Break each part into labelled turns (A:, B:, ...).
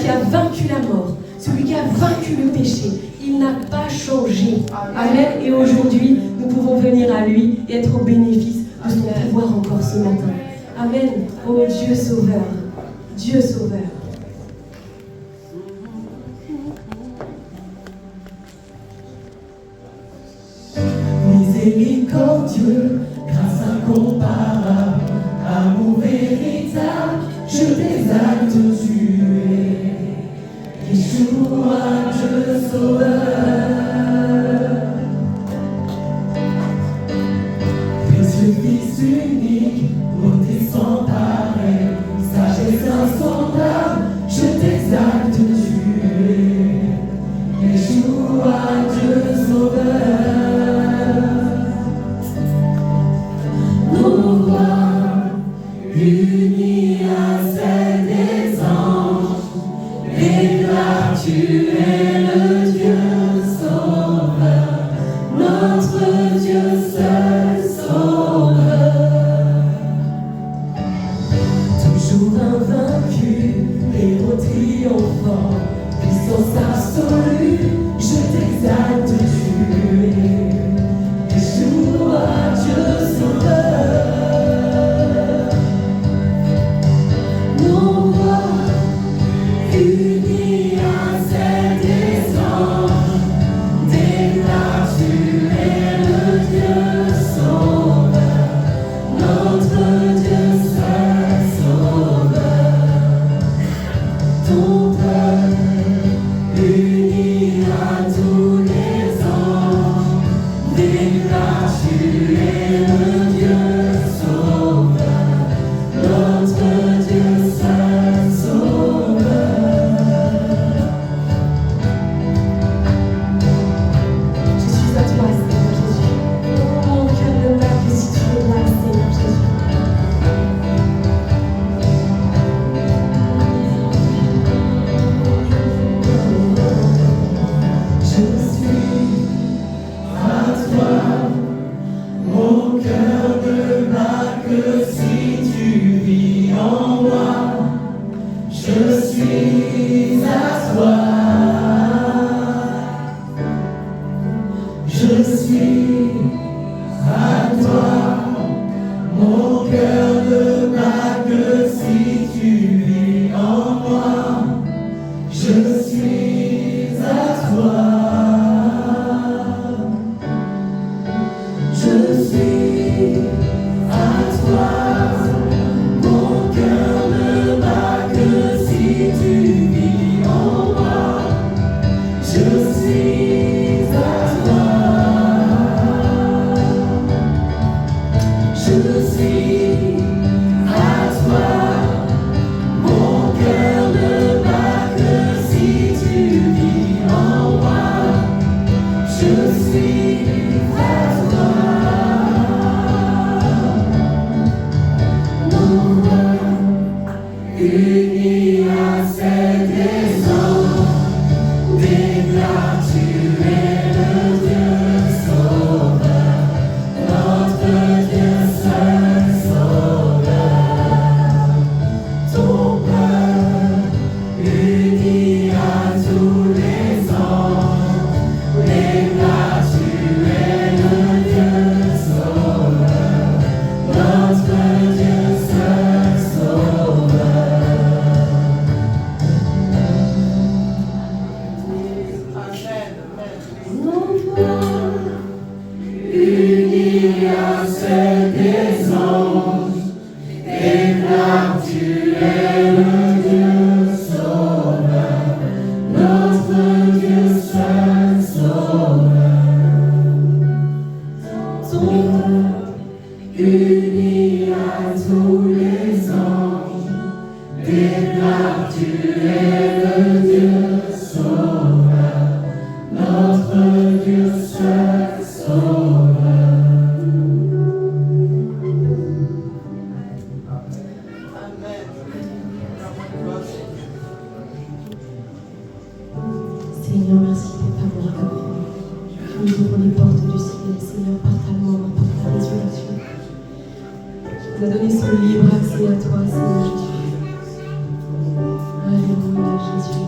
A: qui a vaincu la mort, celui qui a vaincu le péché. Il n'a pas changé. Amen. Et aujourd'hui, nous pouvons venir à lui et être au bénéfice de son pouvoir encore ce matin. Amen. Oh Dieu sauveur. Dieu sauveur.
B: Miséricordieux, grâce incomparable, amour véritable, je t'exalte, tu es Yeshua, Dieu sauveur. Précieux Fils unique, beauté sans pareil, sagesse insondable, je t'exalte, tu es Yeshua, Dieu sauveur. Unis à celle des anges, déclare tu es le Dieu sauveur, notre Dieu seul sauveur. Toujours invaincu, héros triomphant, puissance absolue, je t'exalte, tu es Yeshua, Dieu sauveur. Unis à celle des anges, déclare tu es le Dieu sauveur, notre Dieu seul sauveur. Ton peuple, uni à tous les anges, déclare tu es le Dieu sauveur, notre Dieu seul sauveur.
A: Seigneur, merci pour ta bonté. Nous ouvrons les portes du ciel, Seigneur, par ta mort, par ta résurrection. Tu nous as donné ce libre accès à toi, Seigneur Jésus. Alléluia, Jésus.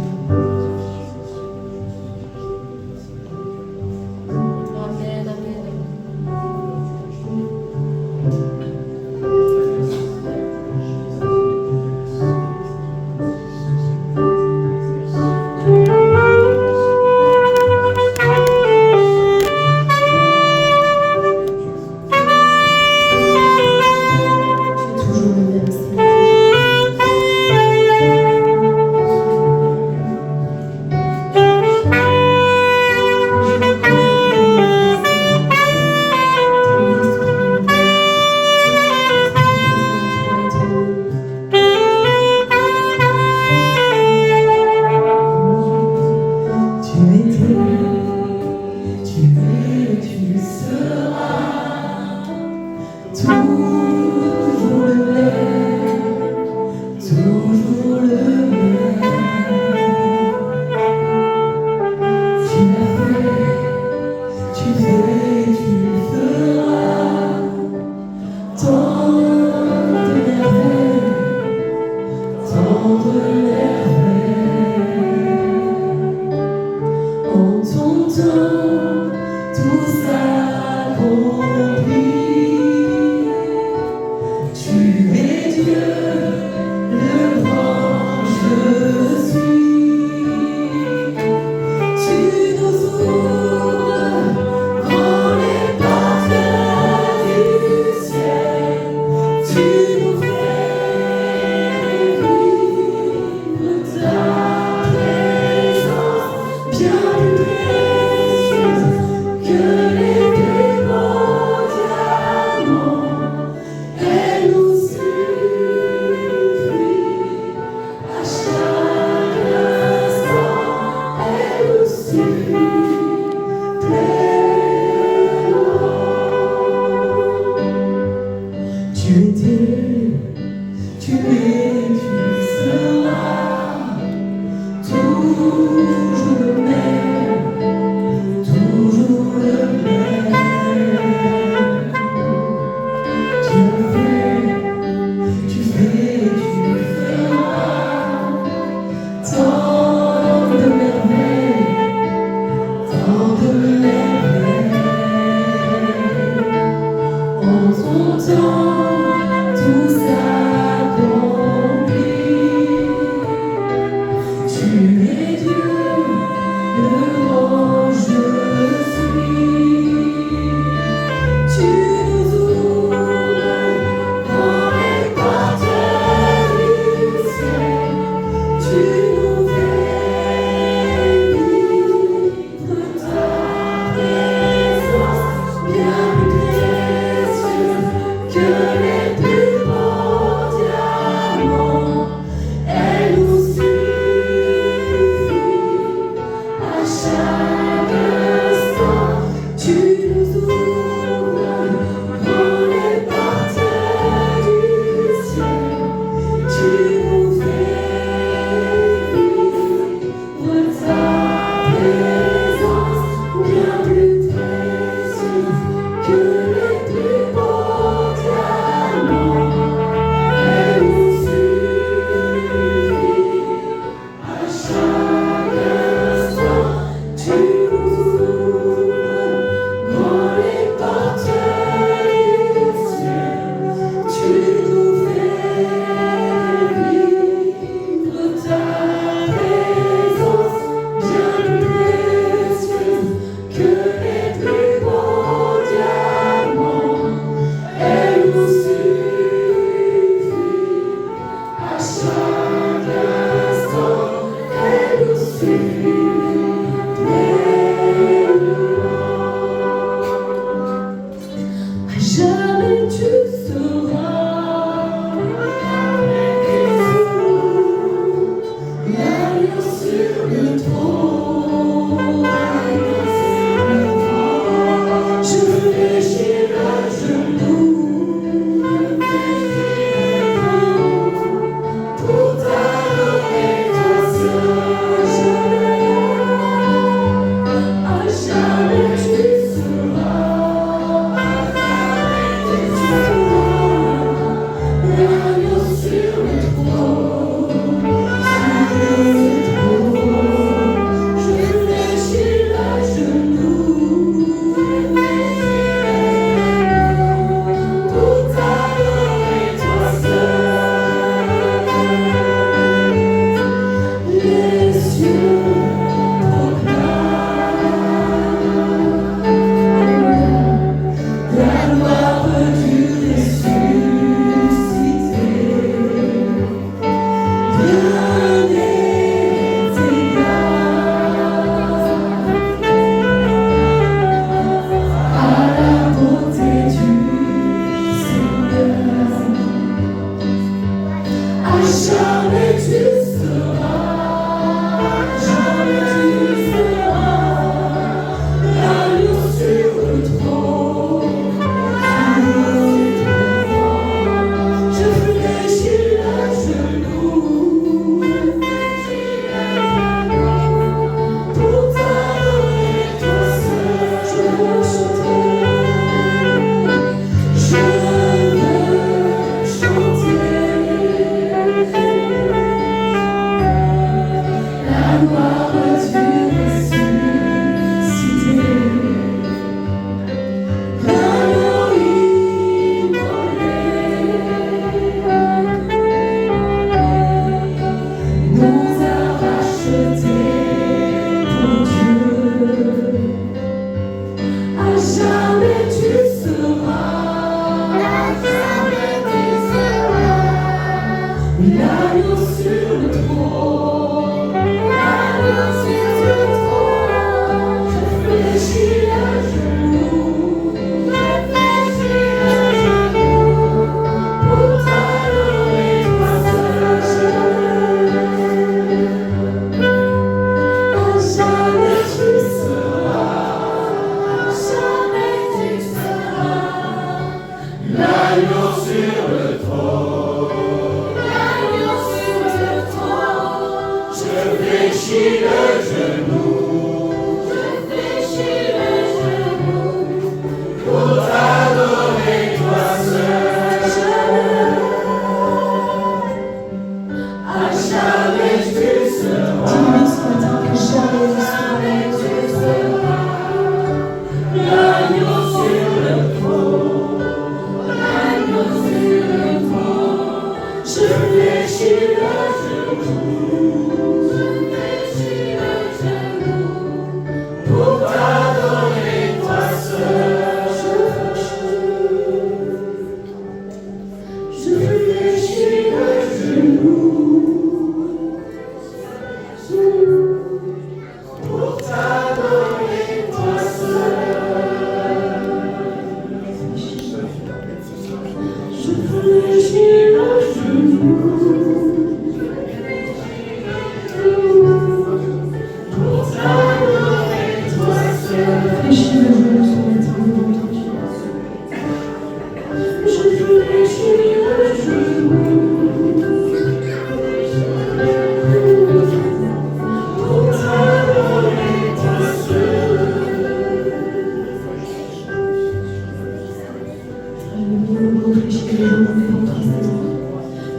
A: genoux devant toi, Seigneur.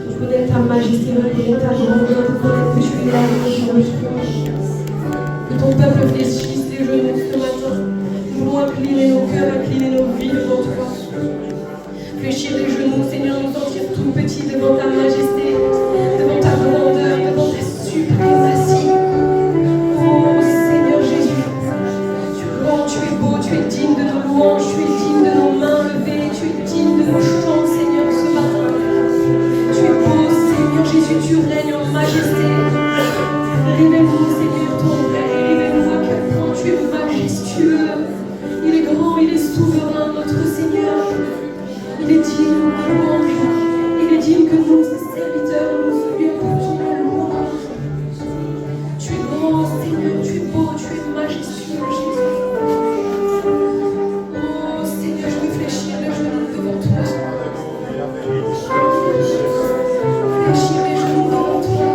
A: Reconnaître ta majesté, reconnaître ta grandeur, reconnaître que tu es là sur le trône. Que ton peuple fléchisse les genoux ce matin. Nous voulons incliner nos cœurs, incliner nos vies devant toi. Fléchir les genoux, Seigneur, nous sentir tout petits devant ta majesté, devant ta grandeur, devant ta suprématie. Oh Seigneur Jésus, tu es grand, tu es beau, tu es digne de nos louanges, tu es digne de nos mains levées, tu es digne de nos chants, Seigneur, ce matin. Tu es beau, Seigneur Jésus, tu règnes en majesté. Révèle-nous, Seigneur, ton vrai, révèle-nous à quel point tu es majestueux. Il est grand, il est souverain, notre Seigneur. Il est digne de louange. Il est digne que nous, ses serviteurs, nous lui apportions la louange. Tu es grand, Seigneur, tu es beau, tu es majestueux, Jésus. Oh, Seigneur, je veux fléchir les genoux devant toi. Fléchir les genoux devant toi.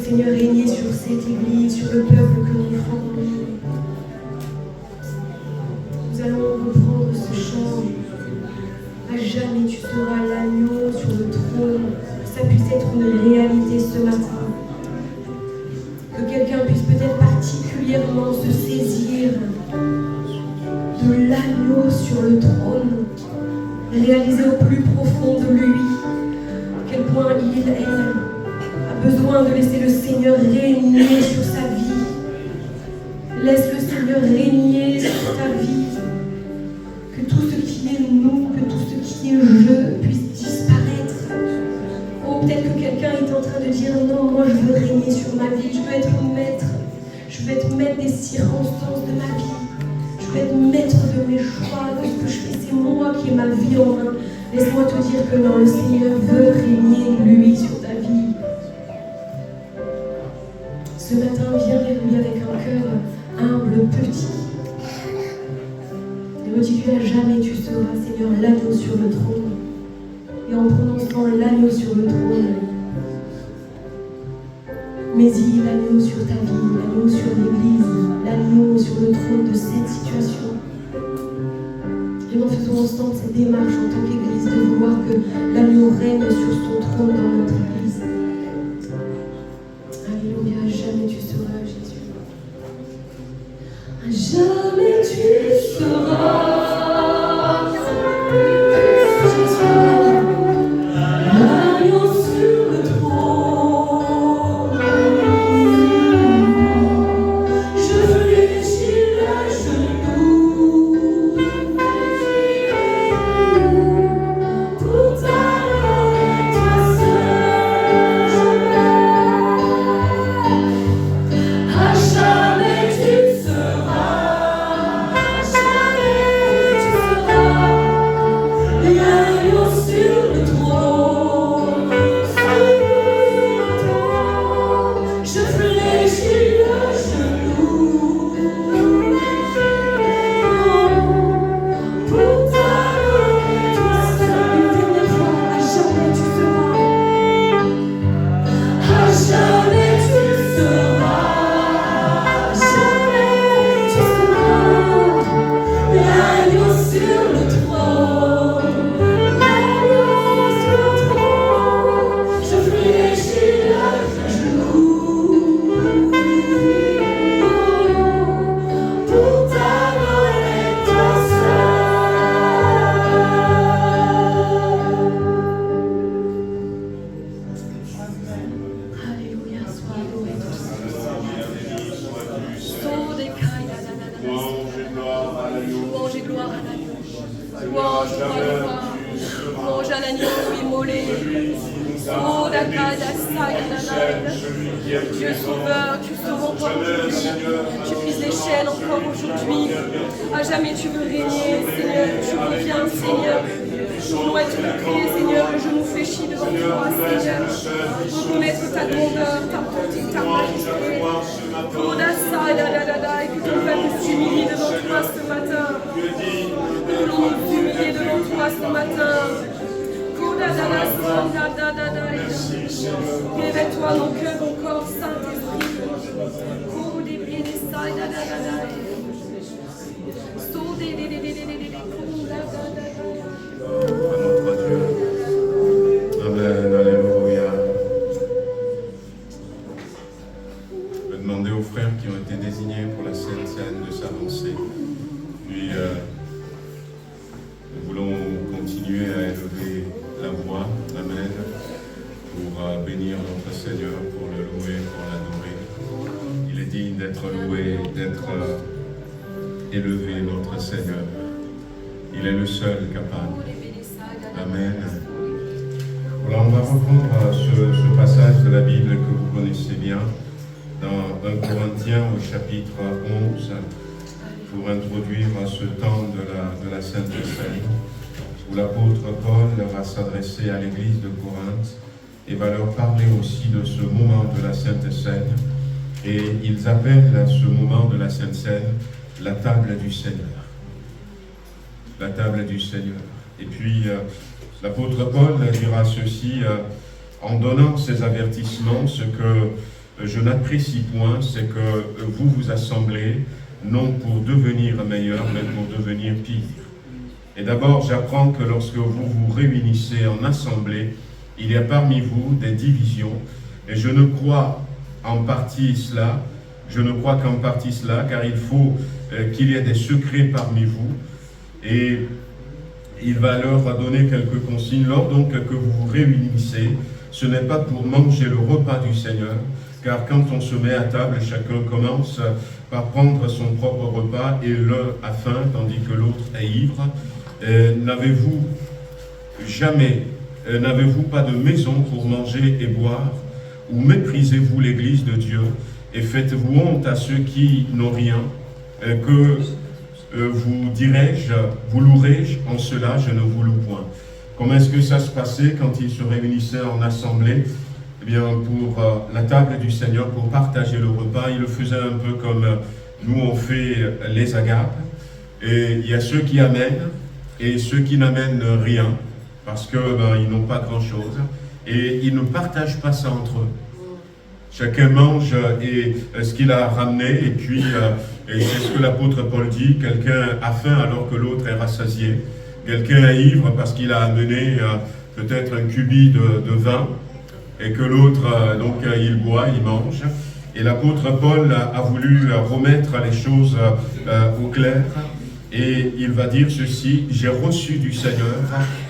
A: Seigneur, régner sur cette église, sur le peuple que nous formons. Nous allons reprendre ce chant. À jamais tu seras l'agneau sur le trône. Que ça puisse être une réalité ce matin. Que quelqu'un puisse peut-être particulièrement se saisir de l'agneau sur le trône. Réaliser au plus profond de lui à quel point il est. Besoin de laisser le Seigneur régner sur sa vie. Laisse le Seigneur régner sur ta vie. Que tout ce qui est nous, que tout ce qui est je puisse disparaître. Oh, peut-être que quelqu'un est en train de dire non, moi je veux régner sur ma vie, je veux être maître. Je veux être maître des circonstances de ma vie. Je veux être maître de mes choix, de ce que je fais. C'est moi qui ai ma vie en main. Laisse-moi te dire que non, le Seigneur veut régner lui sur ta vie. Ce matin, viens vers lui avec un cœur humble, petit. Et redis-lui à jamais tu seras, Seigneur, l'agneau sur le trône. Et en prononçant l'agneau sur le trône, mets-y l'agneau sur ta vie, l'agneau sur l'église, l'agneau sur le trône de cette situation. Et nous faisons ensemble cette démarche en tant qu'église de vouloir que l'agneau règne sur son trône dans notre église. Alléluia, à jamais tu seras, Jésus. À jamais tu seras. L'agneau sur le trône. Je fléchis les genoux louange, louange à l'agneau immolé. Oh, Dieu sauveur, tu sauves encore aujourd'hui. Tu brises les chaînes encore aujourd'hui. À jamais tu veux régner, Seigneur. Tu reviens, Seigneur. Nous doit être prié, Seigneur. Le genou fléchi devant toi, Seigneur. Reconnaître ta grandeur, ta bonté, ta majesté. Oh, et que ton peuple s'humilie devant toi ce matin. Nous voulons nous humilier devant toi ce matin. Révèle-toi mon cœur, mon corps, Saint-Esprit.
C: À notre Dieu. Amen, alléluia. Je vais demander aux frères qui ont été désignés pour la Sainte Seine de s'avancer. Puis nous voulons continuer à élever la voix, amen, pour bénir notre Seigneur, pour le louer, pour l'adorer. Il est digne d'être loué, d'être élevé, notre Seigneur. Il est le seul capable. Amen. Voilà, on va reprendre ce passage de la Bible que vous connaissez bien, dans 1 Corinthiens au chapitre 11, pour introduire ce temps de la Sainte Seine, où l'apôtre Paul va s'adresser à l'église de Corinthe et va leur parler aussi de ce moment de la Sainte Seine. Et ils appellent ce moment de la Sainte Seine la table du Seigneur. La table du Seigneur. Et puis, l'apôtre Paul dira ceci, en donnant ces avertissements, ce que je n'apprécie point, c'est que vous vous assemblez, non pour devenir meilleur, mais pour devenir pire. Et d'abord, j'apprends que lorsque vous vous réunissez en assemblée, il y a parmi vous des divisions. Et je ne crois en partie cela, car il faut qu'il y ait des secrets parmi vous. Et il va leur donner quelques consignes. Lors donc que vous vous réunissez, ce n'est pas pour manger le repas du Seigneur, car quand on se met à table, chacun commence par prendre son propre repas, et l'un a faim, tandis que l'autre est ivre. N'avez-vous pas de maison pour manger et boire? Ou méprisez-vous l'Église de Dieu et faites-vous honte à ceux qui n'ont rien? Vous dirais-je, vous louerai-je, en cela je ne vous loue point. Comment est-ce que ça se passait quand ils se réunissaient en assemblée? Eh bien, pour la table du Seigneur, pour partager le repas, ils le faisaient un peu comme nous on fait les agapes. Et il y a ceux qui amènent et ceux qui n'amènent rien, parce que ils n'ont pas grand-chose, et ils ne partagent pas ça entre eux. Chacun mange ce qu'il a ramené, et puis et c'est ce que l'apôtre Paul dit, quelqu'un a faim alors que l'autre est rassasié, quelqu'un est ivre parce qu'il a amené peut-être un cubi de vin, et que l'autre, il boit, il mange. Et l'apôtre Paul a voulu remettre les choses au clair, et il va dire ceci: j'ai reçu du Seigneur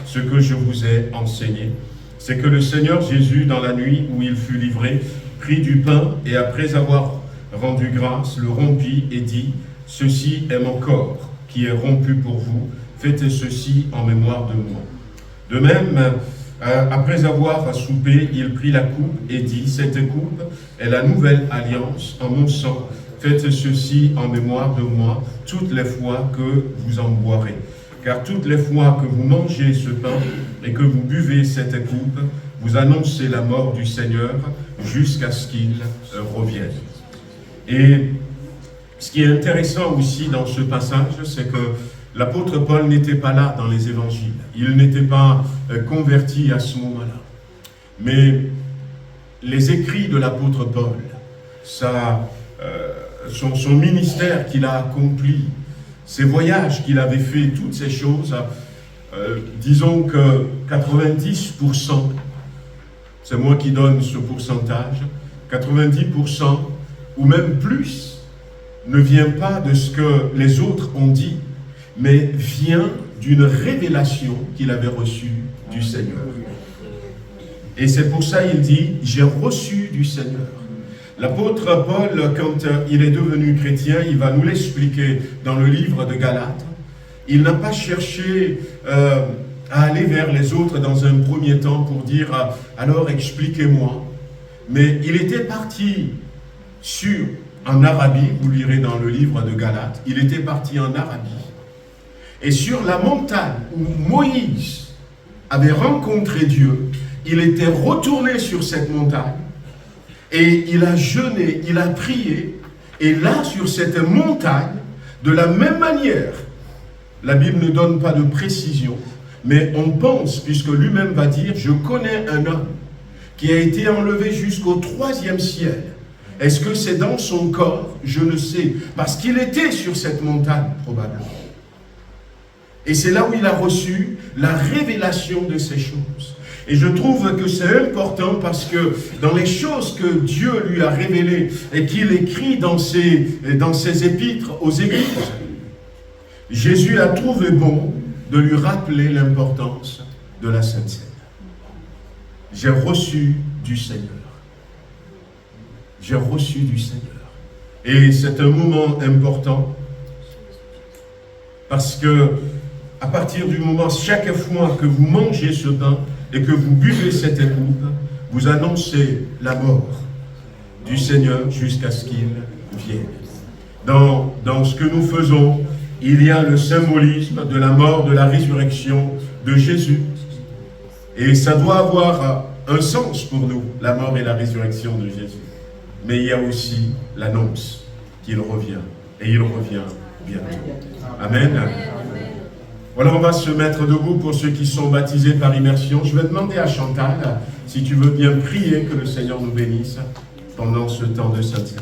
C: ce que je vous ai enseigné. C'est que le Seigneur Jésus, dans la nuit où il fut livré, prit du pain, et après avoir rendu grâce, le rompit et dit: ceci est mon corps qui est rompu pour vous, faites ceci en mémoire de moi. De même, après avoir soupé, il prit la coupe et dit: cette coupe est la nouvelle alliance en mon sang, faites ceci en mémoire de moi toutes les fois que vous en boirez. Car toutes les fois que vous mangez ce pain et que vous buvez cette coupe, vous annoncez la mort du Seigneur jusqu'à ce qu'il revienne. Et ce qui est intéressant aussi dans ce passage, c'est que l'apôtre Paul n'était pas là dans les évangiles. Il n'était pas converti à ce moment-là. Mais les écrits de l'apôtre Paul, son ministère qu'il a accompli, ses voyages qu'il avait fait, toutes ces choses, disons que 90%, c'est moi qui donne ce pourcentage, 90% ou même plus, ne vient pas de ce que les autres ont dit, mais vient d'une révélation qu'il avait reçue du Seigneur. Et c'est pour ça qu'il dit: j'ai reçu du Seigneur. L'apôtre Paul, quand il est devenu chrétien, il va nous l'expliquer dans le livre de Galates. Il n'a pas cherché à aller vers les autres dans un premier temps pour dire « alors expliquez-moi ». Mais il était parti en Arabie, vous lirez dans le livre de Galates, il était parti en Arabie. Et sur la montagne où Moïse avait rencontré Dieu, il était retourné sur cette montagne et il a jeûné, il a prié. Et là, sur cette montagne, de la même manière, la Bible ne donne pas de précision, mais on pense, puisque lui-même va dire, je connais un homme qui a été enlevé jusqu'au 3e ciel. Est-ce que c'est dans son corps? Je ne sais. Parce qu'il était sur cette montagne, probablement. Et c'est là où il a reçu la révélation de ces choses. Et je trouve que c'est important parce que dans les choses que Dieu lui a révélées et qu'il écrit dans ses épîtres aux églises, Jésus a trouvé bon de lui rappeler l'importance de la Sainte Seine. J'ai reçu du Seigneur. J'ai reçu du Seigneur. Et c'est un moment important parce que à partir du moment, chaque fois que vous mangez ce pain et que vous buvez cette coupe, vous annoncez la mort du Seigneur jusqu'à ce qu'il vienne. Dans ce que nous faisons, il y a le symbolisme de la mort, de la résurrection de Jésus. Et ça doit avoir un sens pour nous, la mort et la résurrection de Jésus. Mais il y a aussi l'annonce qu'il revient. Et il revient bientôt. Amen. Voilà, on va se mettre debout pour ceux qui sont baptisés par immersion. Je vais demander à Chantal, si tu veux bien prier, que le Seigneur nous bénisse pendant ce temps de Sainte Seine.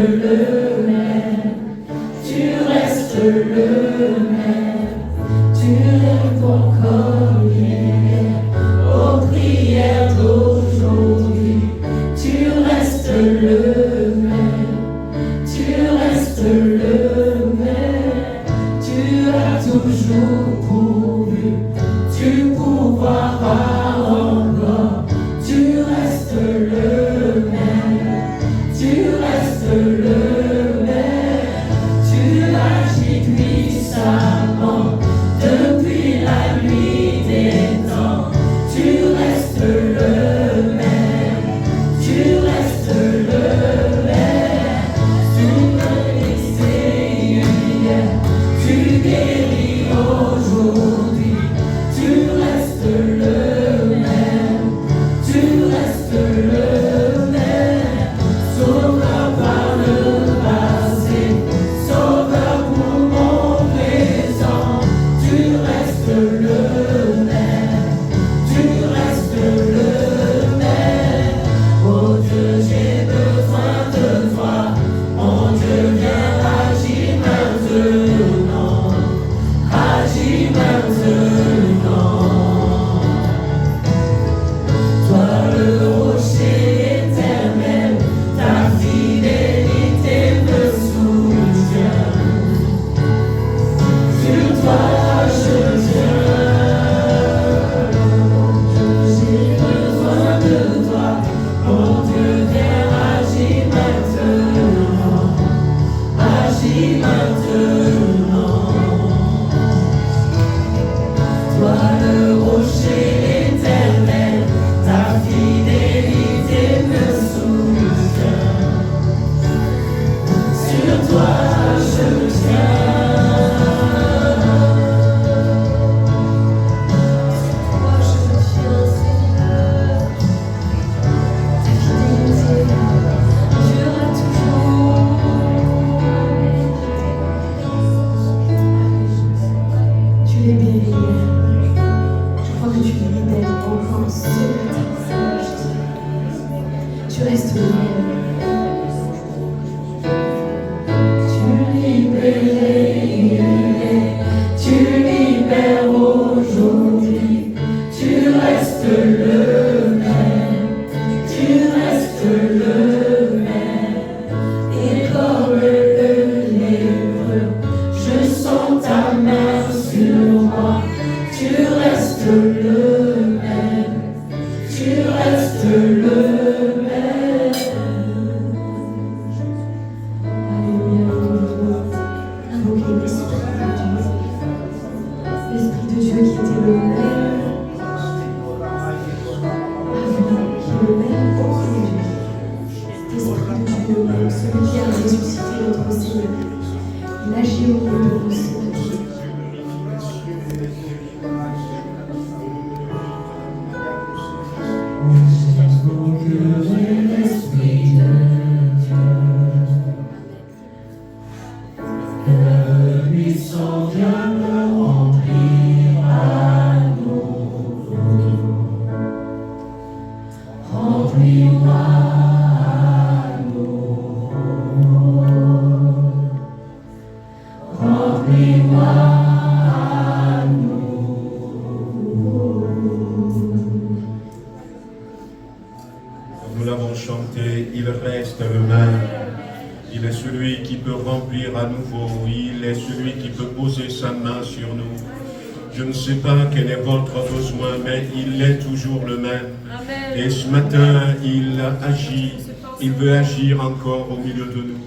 B: le même, tu restes le même, tu réponds comme hier, aux prières d'aujourd'hui, tu restes le même, tu restes le même, tu as toujours pourvu, tu pourvoiras encore, tu restes le même, tu restes le même, tu agis puissamment depuis la nuit des temps, tu restes le même, tu restes le même, tu guéris hier, tu guéris aujourd'hui, tu restes le même, tu restes le même, sauveur par le passé, sauveur pour mon présent, tu restes le même, tu restes le même. Oh Dieu, j'ai besoin de toi, mon Dieu, viens agir maintenant, agis maintenant. Toi le rocher éternel, ta fidélité me soutient. Sur toi je tiens. J'ai besoin de toi, mon Dieu, viens agir maintenant, agis maintenant. Toi le rocher éternel, ta fidélité me soutient. Sur toi je tiens. Toi je tiens, Seigneur. Ta fidélité durera toujours. Tu les bénis. Je crois que tu les libères encore ce matin. Tu restes le même. Tu libères hier, tu libères aujourd'hui. Tu restes le même, tu restes le même. Et comme le lépreux, je sens ta main sur moi. Tu restes le même, tu restes le même. Alléluia, invoquez l'Esprit de Dieu. L'Esprit de Dieu qui était le même avant, qui est le même aujourd'hui. L'Esprit de Dieu le même, celui qui a ressuscité notre Seigneur. Il agit au milieu de nous ce matin.
C: Nous l'avons chanté, il reste le même. Il est celui qui peut remplir à nouveau. Il est celui qui peut poser sa main sur nous. Je ne sais pas quel est votre besoin, mais il est toujours le même.
A: Amen.
C: Et ce matin, il agit. Il veut agir encore au milieu de nous.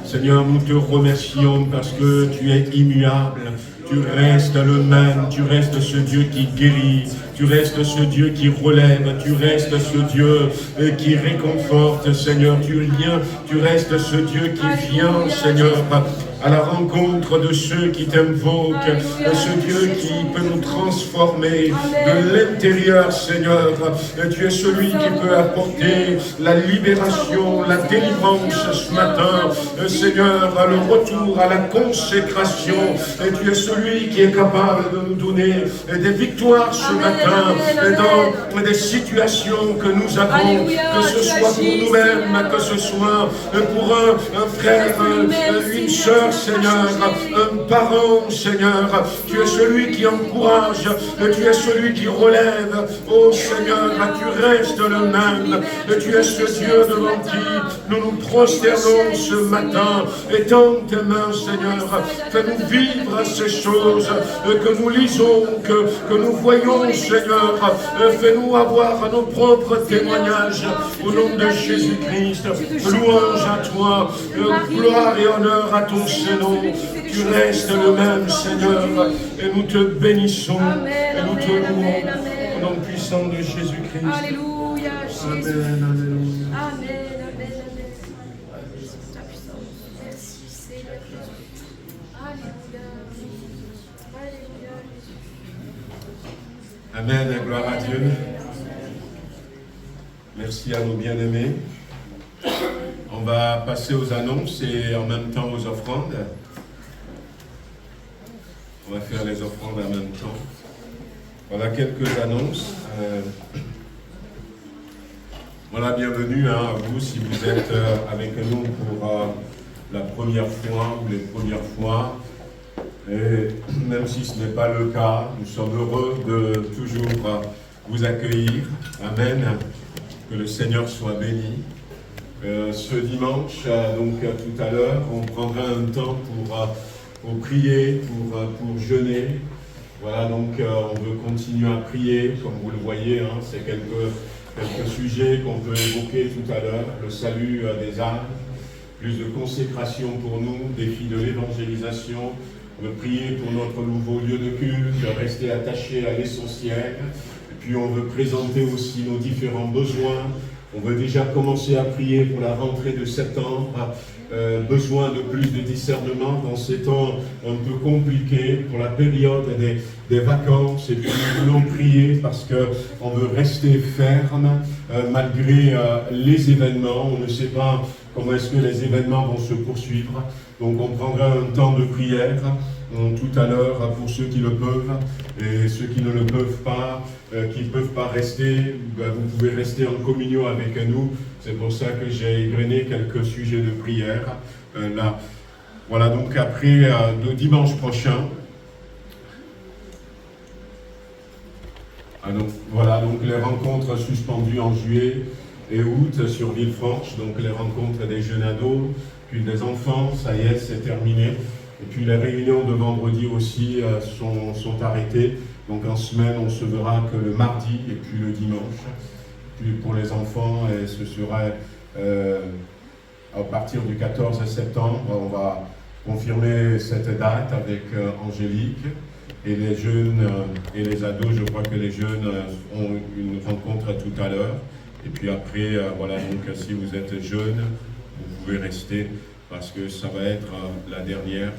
C: Seigneur, nous te remercions parce que tu es immuable. Tu restes le même, tu restes ce Dieu qui guérit, tu restes ce Dieu qui relève, tu restes ce Dieu qui réconforte, Seigneur. Tu restes ce Dieu qui vient, Seigneur, à la rencontre de ceux qui t'invoquent, de ce Dieu qui peut nous transformer de l'intérieur, Seigneur. Tu es celui qui peut apporter la libération, la délivrance ce matin, Seigneur, le retour à la consécration. Et tu es celui qui est capable de nous donner des victoires ce matin, dans des situations que nous avons, que ce soit pour nous-mêmes, que ce soit pour un frère, une sœur, Seigneur, un parent, Seigneur. Tu es celui qui encourage, tu es celui qui relève. Oh Seigneur, tu restes le même. Tu es ce Dieu devant qui nous nous prosternons ce matin. Étends tes mains, Seigneur. Fais-nous vivre ces choses que nous lisons, que nous voyons, Seigneur. Fais-nous avoir nos propres témoignages au nom de Jésus-Christ. Louange à toi, gloire et honneur à ton Saint-Nom. Tu restes le même, Seigneur, et nous te bénissons, et nous te louons au nom puissant de Jésus-Christ.
B: Alléluia, Jésus.
C: Amen, alléluia.
B: Amen, amen, amen. Ta puissance. Merci, Seigneur. Alléluia. Alléluia, Jésus.
C: Amen, gloire à Dieu. Merci à nos bien-aimés. On va passer aux annonces et en même temps aux offrandes. On va faire les offrandes en même temps. Voilà quelques annonces. Voilà, bienvenue à vous si vous êtes avec nous pour la première fois ou les premières fois. Et même si ce n'est pas le cas, nous sommes heureux de toujours vous accueillir. Amen. Que le Seigneur soit béni. Ce dimanche, donc tout à l'heure, on prendra un temps pour prier, pour jeûner. Voilà, donc on veut continuer à prier, comme vous le voyez, hein, c'est quelques sujets qu'on peut évoquer tout à l'heure. Le salut des âmes, plus de consécration pour nous, défi de l'évangélisation. On veut prier pour notre nouveau lieu de culte, rester attaché à l'essentiel. Et puis on veut présenter aussi nos différents besoins. On veut déjà commencer à prier pour la rentrée de septembre. Besoin de plus de discernement dans ces temps un peu compliqués pour la période des vacances. Et puis nous voulons prier parce qu'on veut rester ferme malgré les événements. On ne sait pas comment est-ce que les événements vont se poursuivre. Donc on prendra un temps de prière tout à l'heure pour ceux qui le peuvent et ceux qui ne le peuvent pas, qui ne peuvent pas rester, vous pouvez rester en communion avec nous. C'est pour ça que j'ai égrené quelques sujets de prière là. Voilà, donc après le dimanche prochain. Donc, voilà, donc les rencontres suspendues en juillet et août sur Villefranche, donc les rencontres des jeunes ados, puis des enfants, ça y est, c'est terminé. Et puis les réunions de vendredi aussi sont arrêtées. Donc en semaine, on se verra que le mardi et puis le dimanche. Puis pour les enfants, ce sera à partir du 14 septembre, on va confirmer cette date avec Angélique. Et les jeunes et les ados, je crois que les jeunes ont une rencontre tout à l'heure. Et puis après, voilà, donc si vous êtes jeune, vous pouvez rester parce que ça va être la dernière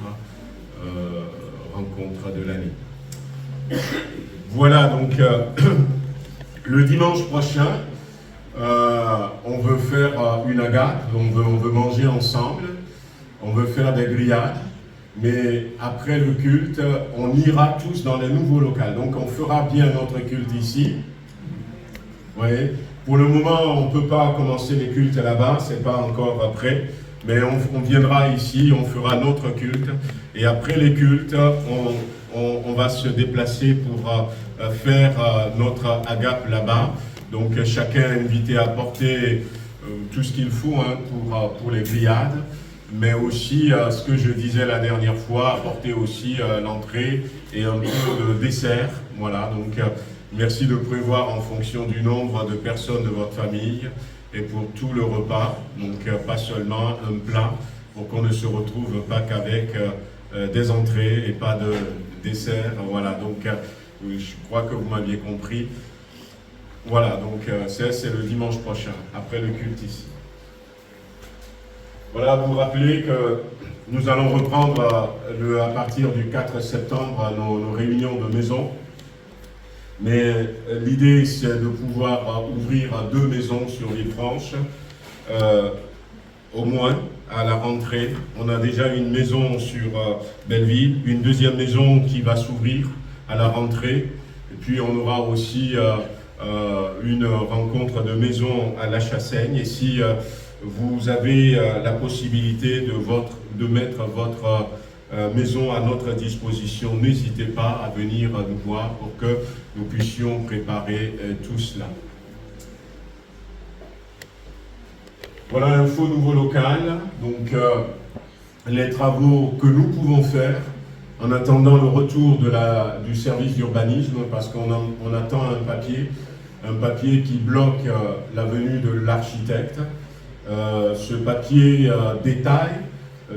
C: rencontre de l'année. Voilà, donc le dimanche prochain, on veut faire une agape, on veut manger ensemble, on veut faire des grillades, mais après le culte, on ira tous dans les nouveaux locaux. Donc on fera bien notre culte ici. Vous voyez ? Pour le moment, on ne peut pas commencer les cultes là-bas, c'est pas encore prêt. Mais on viendra ici, on fera notre culte. Et après les cultes, on va se déplacer pour faire notre agape là-bas. Donc chacun est invité à apporter tout ce qu'il faut pour les grillades. Mais aussi, ce que je disais la dernière fois, apporter aussi l'entrée et un peu de dessert. Voilà, donc merci de prévoir en fonction du nombre de personnes de votre famille. Et pour tout le repas, donc pas seulement un plat, pour qu'on ne se retrouve pas qu'avec des entrées et pas de dessert. Voilà, donc je crois que vous m'aviez compris. Voilà, donc c'est le dimanche prochain, après le culte ici. Voilà, vous rappelez que nous allons reprendre à partir du 4 septembre nos réunions de maison. Mais l'idée, c'est de pouvoir ouvrir 2 maisons sur Villefranche, au moins à la rentrée. On a déjà une maison sur Belleville, une deuxième maison qui va s'ouvrir à la rentrée. Et puis on aura aussi une rencontre de maison à La Chassaigne. Et si vous avez la possibilité de mettre votre maison à notre disposition, n'hésitez pas à venir nous voir pour que nous puissions préparer tout cela. Voilà un faux nouveau local, donc les travaux que nous pouvons faire en attendant le retour du service d'urbanisme, parce qu'on attend un papier qui bloque la venue de l'architecte. Ce papier détaille.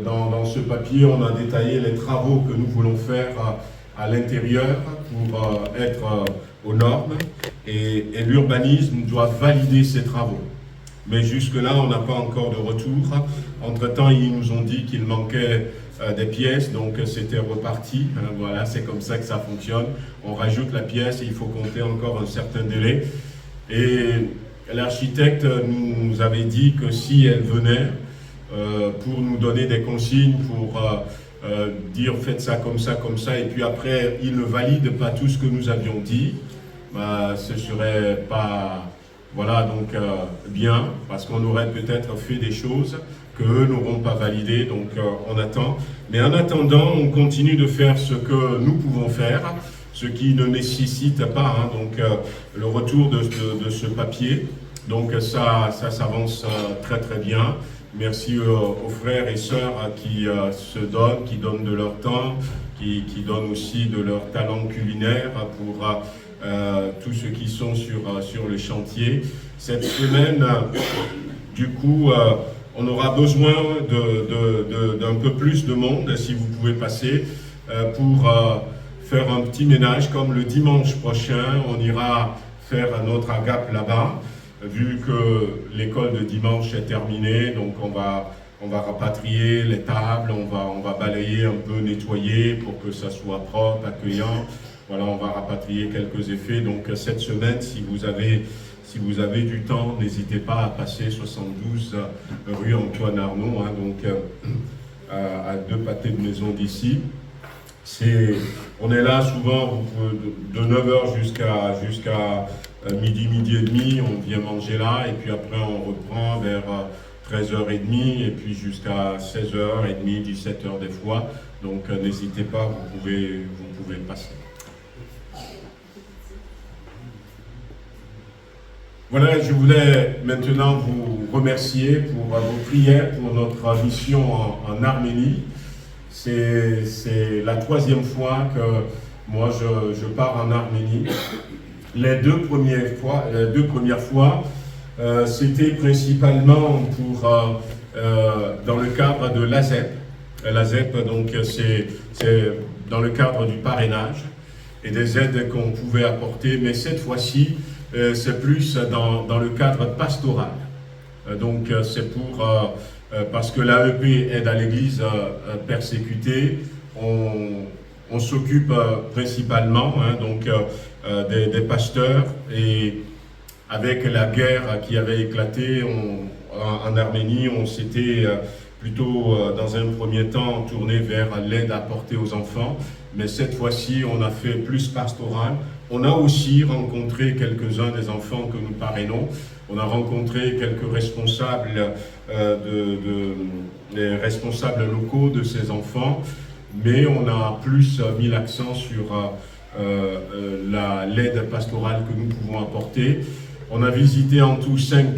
C: Dans ce papier, on a détaillé les travaux que nous voulons faire à l'intérieur pour être aux normes, et l'urbanisme doit valider ces travaux. Mais jusque-là, on n'a pas encore de retour. Entre-temps, ils nous ont dit qu'il manquait des pièces, donc c'était reparti. Voilà, c'est comme ça que ça fonctionne. On rajoute la pièce et il faut compter encore un certain délai. Et l'architecte nous avait dit que si elle venait, pour nous donner des consignes, pour dire faites ça, et puis après il ne valide pas tout ce que nous avions dit, ce serait pas, voilà, donc bien, parce qu'on aurait peut-être fait des choses qu'eux n'auront pas validées, donc on attend. Mais en attendant, on continue de faire ce que nous pouvons faire, ce qui ne nécessite pas, donc le retour de ce papier. Donc ça s'avance très très bien. Merci aux frères et sœurs qui se donnent, qui donnent de leur temps, qui donnent aussi de leur talent culinaire pour tous ceux qui sont sur le chantier. Cette semaine, du coup, on aura besoin d'un peu plus de monde, si vous pouvez passer, pour faire un petit ménage. Comme le dimanche prochain, on ira faire notre agape là-bas. Vu que l'école de dimanche est terminée, donc on va rapatrier les tables, on va balayer un peu, nettoyer pour que ça soit propre, accueillant. Voilà, on va rapatrier quelques effets. Donc cette semaine, si vous avez du temps, n'hésitez pas à passer 72 rue Antoine Arnaud, donc à 2 pâtés de maison d'ici. On est là souvent de 9h jusqu'à midi et demi, on vient manger là, et puis après on reprend vers 13h30, et puis jusqu'à 16h30, 17h des fois. Donc n'hésitez pas, vous pouvez passer. Voilà, je voulais maintenant vous remercier pour vos prières pour notre mission en Arménie. C'est la 3e fois que moi je pars en Arménie. Les deux premières fois, c'était principalement dans le cadre de l'ASEP. L'ASEP, donc, c'est dans le cadre du parrainage et des aides qu'on pouvait apporter. Mais cette fois-ci, c'est plus dans le cadre pastoral. Donc, c'est parce que l'AEP aide à l'Église persécutée. On s'occupe principalement des pasteurs, et avec la guerre qui avait éclaté en Arménie, on s'était plutôt dans un premier temps tourné vers l'aide apportée aux enfants, mais cette fois-ci on a fait plus pastoral. On a aussi rencontré quelques-uns des enfants que nous parrainons. On a rencontré quelques responsables, les responsables locaux de ces enfants, mais on a plus mis l'accent sur l'aide pastorale que nous pouvons apporter. On a visité en tout 5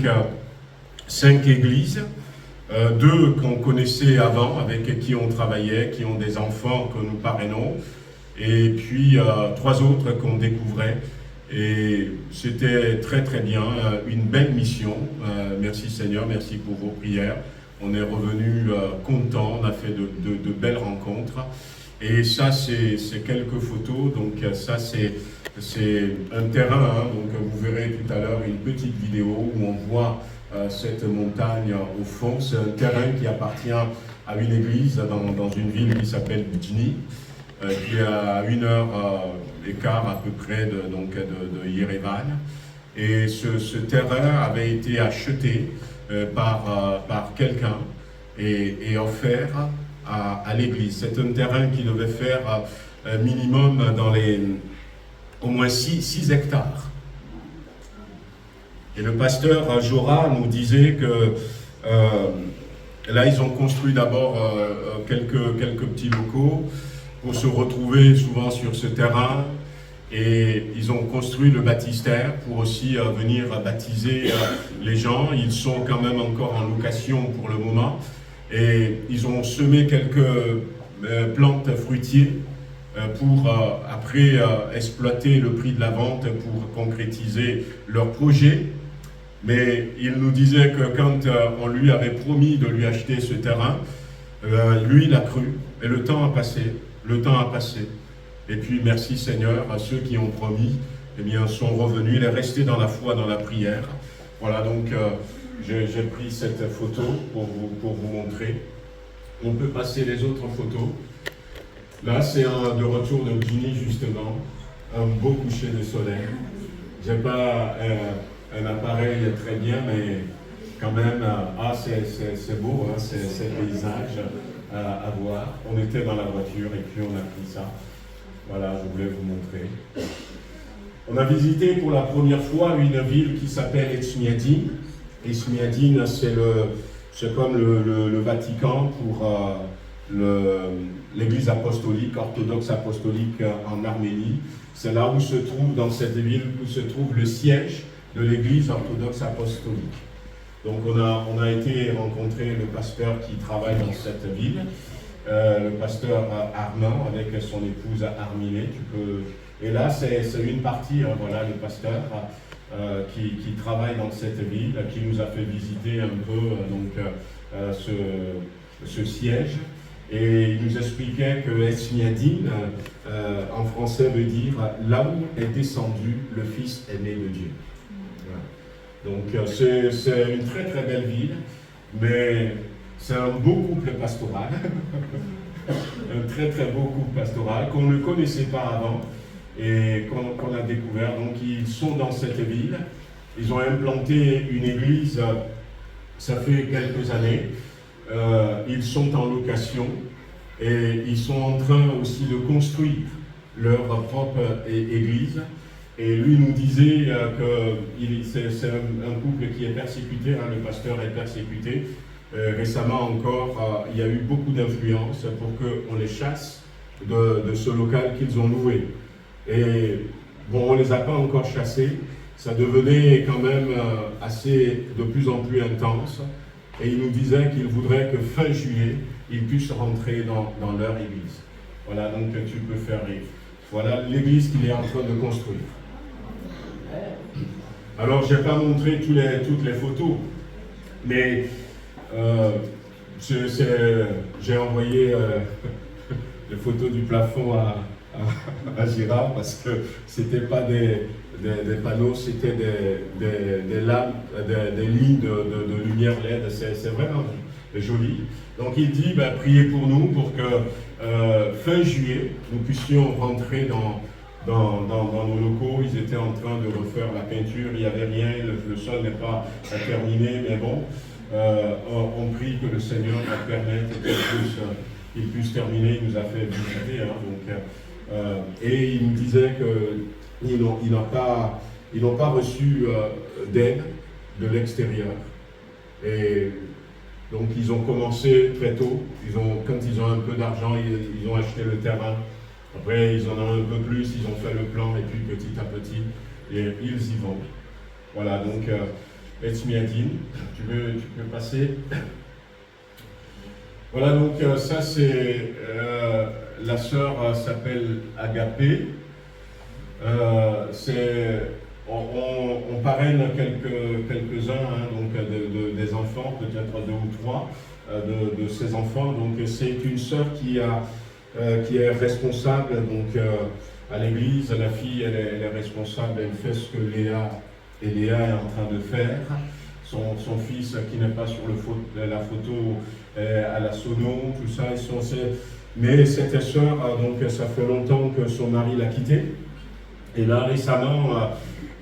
C: églises, 2 qu'on connaissait avant, avec qui on travaillait, qui ont des enfants que nous parrainons, et puis 3 autres qu'on découvrait. Et c'était très très bien, une belle mission. Merci Seigneur, merci pour vos prières. On est revenu content, on a fait de belles rencontres. Et ça, c'est quelques photos. Donc ça, c'est un terrain. Donc vous verrez tout à l'heure une petite vidéo où on voit cette montagne au fond. C'est un terrain qui appartient à une église dans une ville qui s'appelle Bujini, qui est à 1 heure écart à peu près de Yerevan. Et ce terrain avait été acheté par quelqu'un et offert à l'église. C'est un terrain qui devait faire minimum au moins 6 hectares. Et le pasteur Jora nous disait que là, ils ont construit d'abord quelques petits locaux pour se retrouver souvent sur ce terrain. Et ils ont construit le baptistère pour aussi venir baptiser les gens. Ils sont quand même encore en location pour le moment. Et ils ont semé quelques plantes fruitières pour après exploiter le prix de la vente pour concrétiser leur projet. Mais il nous disait que quand on lui avait promis de lui acheter ce terrain, lui il a cru. Et le temps a passé. Et puis merci Seigneur à ceux qui ont promis, eh bien sont revenus. Il est resté dans la foi, dans la prière. Voilà, donc j'ai pris cette photo pour vous montrer. On peut passer les autres photos. Là, c'est de retour de Guinée, justement. Un beau coucher de soleil. J'ai pas un appareil très bien, mais quand même, c'est beau, hein, c'est le paysage à voir. On était dans la voiture et puis on a pris ça. Voilà, je voulais vous montrer. On a visité pour la première fois une ville qui s'appelle Esmiadine. Esmiadine, c'est comme le Vatican pour l'église apostolique, orthodoxe apostolique en Arménie. C'est là où se trouve, dans cette ville, où se trouve le siège de l'église orthodoxe apostolique. Donc on a été rencontrer le pasteur qui travaille dans cette ville, le pasteur Armand avec son épouse Arminée. Et là c'est une partie, hein, voilà, le pasteur qui travaille dans cette ville, qui nous a fait visiter un peu ce siège. Et il nous expliquait que Esmiadine, en français, veut dire « là où est descendu le Fils aimé de Dieu ». Donc c'est une très très belle ville, mais c'est un beau couple pastoral, un très très beau couple pastoral qu'on ne connaissait pas avant et qu'on a découvert. Donc ils sont dans cette ville, ils ont implanté une église, ça fait quelques années, ils sont en location et ils sont en train aussi de construire leur propre église. Et lui nous disait que c'est un couple qui est persécuté, hein, le pasteur est persécuté. Récemment encore, il y a eu beaucoup d'influence pour qu'on les chasse de ce local qu'ils ont loué. Et bon, on ne les a pas encore chassés, ça devenait quand même de plus en plus intense. Et il nous disait qu'il voudrait que fin juillet, ils puissent rentrer dans leur église. Voilà, donc tu peux faire rire. Voilà l'église qu'il est en train de construire. Alors, je n'ai pas montré toutes les photos, mais j'ai envoyé les photos du plafond à Girard parce que ce n'était pas des panneaux, c'était des lampes, des lignes de lumière LED. C'est vraiment joli. Donc, il dit, priez pour nous pour que fin juillet, nous puissions rentrer dans nos locaux. Ils étaient en train de refaire la peinture, il n'y avait rien, le sol n'est pas terminé, mais bon, on prie que le Seigneur va permettre qu'il puisse terminer. Il nous a fait visiter, hein, et il nous disait qu'ils n'ont pas reçu d'aide de l'extérieur. Et donc ils ont commencé très tôt, quand ils ont un peu d'argent, ils ont acheté le terrain. Après, ils en ont un peu plus, ils ont fait le plan, et puis petit à petit, et ils y vont. Voilà, donc, Esmiadine, tu peux passer. Voilà, donc, ça c'est, la sœur s'appelle Agapé. On parraine quelques-uns, hein, donc des enfants, peut-être 2 ou 3, de ces enfants. Donc, c'est une sœur qui est responsable donc, à l'église. La fille, elle est responsable, elle fait ce que Léa est en train de faire. son fils qui n'est pas sur la photo à la sono, tout ça. Mais cette sœur, donc ça fait longtemps que son mari l'a quittée. Et là, récemment,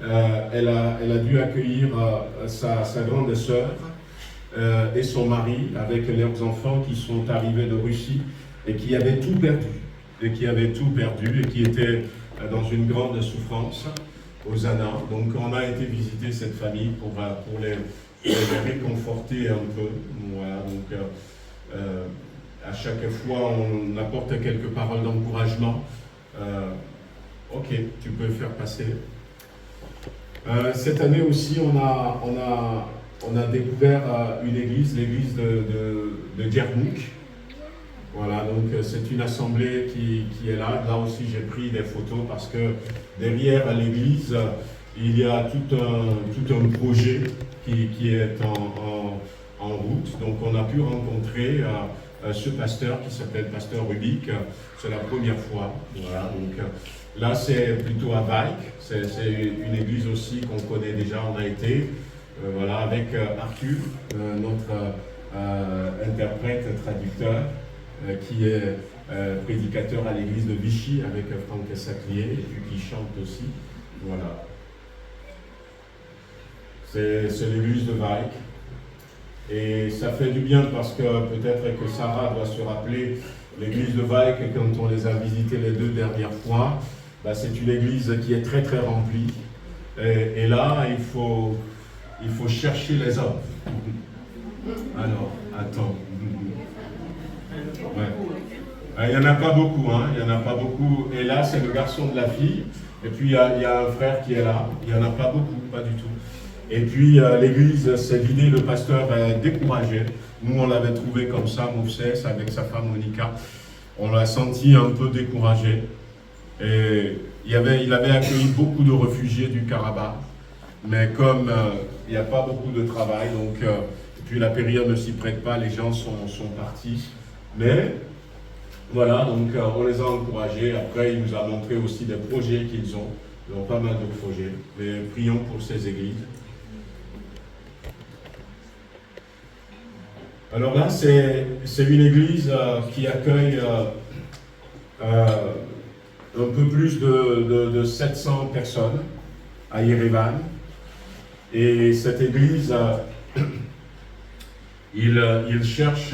C: elle a dû accueillir sa grande sœur et son mari avec leurs enfants qui sont arrivés de Russie et qui avaient tout perdu. Et qui étaient dans une grande souffrance aux Annas. Donc on a été visiter cette famille pour les réconforter un peu. Voilà, donc à chaque fois on apporte quelques paroles d'encouragement. Ok, tu peux faire passer. Cette année aussi on a découvert une église, l'église de Djermouk. Voilà, donc c'est une assemblée qui est là. Là aussi, j'ai pris des photos parce que derrière l'église, il y a tout un projet qui est en route. Donc on a pu rencontrer ce pasteur qui s'appelle Pasteur Rubik. C'est la première fois. Voilà, donc là, c'est plutôt à Vaik. C'est une église aussi qu'on connaît déjà. On a été voilà, avec Arthur, notre interprète, traducteur, qui est prédicateur à l'église de Vichy avec Franck Saclier et puis qui chante aussi. Voilà. C'est l'église de Vaik. Et ça fait du bien parce que peut-être que Sarah doit se rappeler l'église de Vaik quand on les a visités les 2 dernières fois. Bah, c'est une église qui est très très remplie. Et là, il faut chercher les hommes. Alors, attends. Ouais. Il n'y en a pas beaucoup, hein. Il n'y en a pas beaucoup. Et là, c'est le garçon de la fille. Et puis, il y a un frère qui est là. Il n'y en a pas beaucoup, pas du tout. Et puis, l'église s'est vidée, le pasteur est découragé. Nous, on l'avait trouvé comme ça, Moufsès, avec sa femme Monica. On l'a senti un peu découragé. Et il avait accueilli beaucoup de réfugiés du Karabakh. Mais comme il n'y a pas beaucoup de travail, donc, et puis la période ne s'y prête pas, les gens sont partis. Mais voilà, donc on les a encouragés. Après, il nous a montré aussi des projets qu'ils ont. Ils ont pas mal de projets. Mais prions pour ces églises. Alors là, c'est une église qui accueille un peu plus de 700 personnes à Yerevan. Et cette église, il cherche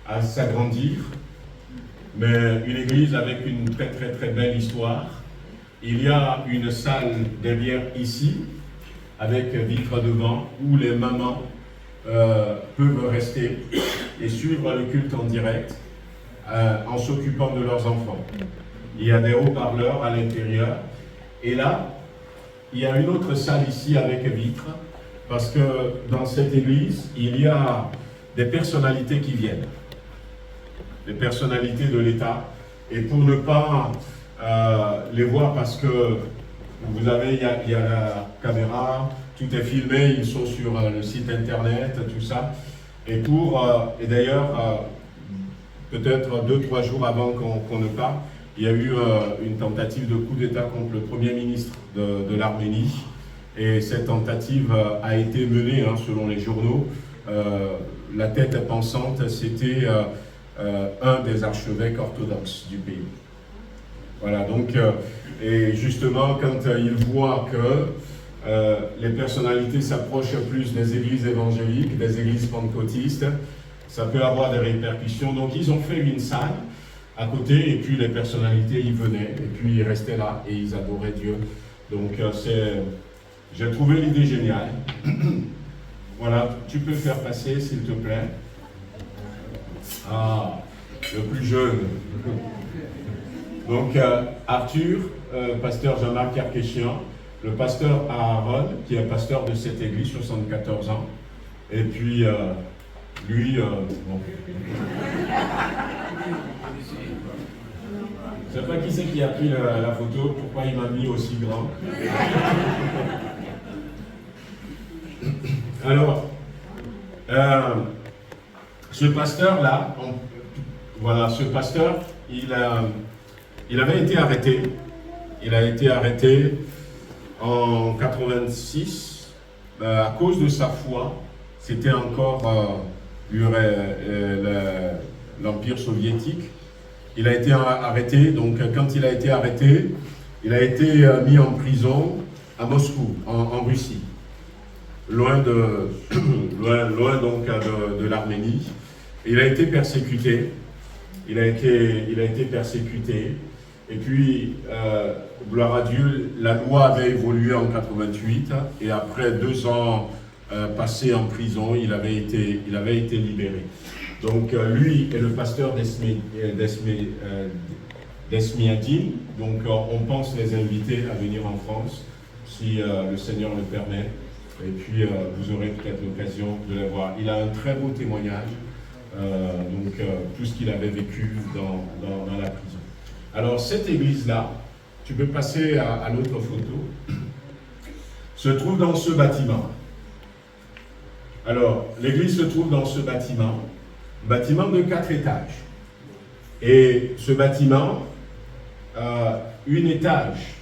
C: à s'agrandir, mais une église avec une très très très belle histoire. Il y a une salle derrière ici, avec vitre devant, où les mamans peuvent rester et suivre le culte en direct en s'occupant de leurs enfants. Il y a des haut-parleurs à l'intérieur. Et là, il y a une autre salle ici avec vitre, parce que dans cette église, il y a des personnalités qui viennent. Des personnalités de l'État. Et pour ne pas les voir, parce que vous avez, il y a la caméra, tout est filmé, ils sont sur le site internet, tout ça. Et d'ailleurs, peut-être 2-3 jours avant qu'on ne parte, il y a eu une tentative de coup d'État contre le Premier ministre de l'Arménie. Et cette tentative a été menée, hein, selon les journaux. La tête pensante, c'était un des archevêques orthodoxes du pays. Voilà, donc, et justement, quand ils voient que les personnalités s'approchent plus des églises évangéliques, des églises pentecôtistes, ça peut avoir des répercussions. Donc, ils ont fait une salle à côté, et puis les personnalités y venaient, et puis ils restaient là, et ils adoraient Dieu. Donc, j'ai trouvé l'idée géniale. Voilà, tu peux faire passer, s'il te plaît. Ah, le plus jeune. Donc, Arthur, pasteur Jean-Marc Carquéchian, le pasteur Aaron, qui est pasteur de cette église, 74 ans, et puis lui, bon. Je ne sais pas qui c'est qui a pris la photo, pourquoi il m'a mis aussi grand. Alors, ce pasteur-là, voilà, ce pasteur, il avait été arrêté. Il a été arrêté en 86 à cause de sa foi, c'était encore l'Empire soviétique. Il a été arrêté, donc quand il a été arrêté, il a été mis en prison à Moscou, en Russie, loin de l'Arménie. Il a été persécuté. Il a été persécuté. Et puis, gloire à Dieu, la loi avait évolué en 88, et après 2 ans passés en prison, il avait été libéré. Donc lui et le pasteur d'Esmiadine, donc on pense les inviter à venir en France, si le Seigneur le permet, et puis vous aurez peut-être l'occasion de les voir. Il a un très beau témoignage, tout ce qu'il avait vécu dans la prison. Alors cette église-là, tu peux passer à l'autre photo, se trouve dans ce bâtiment. Alors, l'église se trouve dans ce bâtiment de 4 étages. Et ce bâtiment, une étage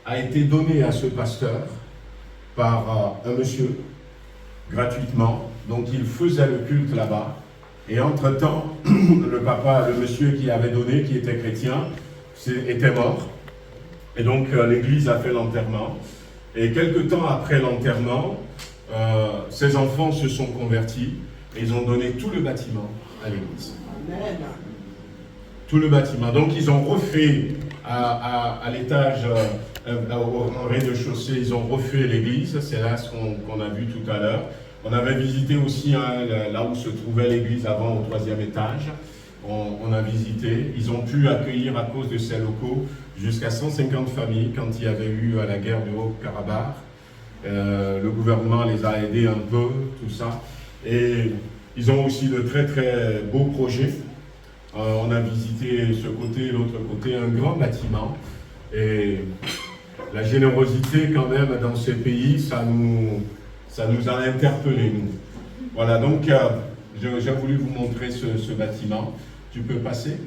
C: a été donné à ce pasteur par un monsieur, gratuitement. Donc il faisait le culte là-bas. Et entre-temps, le monsieur qui avait donné, qui était chrétien, était mort. Et donc l'église a fait l'enterrement. Et quelque temps après l'enterrement, ses enfants se sont convertis et ils ont donné tout le bâtiment à l'église. Tout le bâtiment. Donc ils ont refait à l'étage, au rez-de-chaussée, ils ont refait l'église. C'est là ce qu'on a vu tout à l'heure. On avait visité aussi là où se trouvait l'église avant, au 3e étage. On a visité. Ils ont pu accueillir, à cause de ces locaux, jusqu'à 150 familles quand il y avait eu la guerre du Haut-Karabakh. Le gouvernement les a aidés un peu, tout ça. Et ils ont aussi de très très beaux projets. On a visité ce côté, l'autre côté, un grand bâtiment. Et la générosité quand même dans ces pays, ça nous a interpellés, nous. Voilà, donc j'ai voulu vous montrer ce bâtiment. Tu peux passer?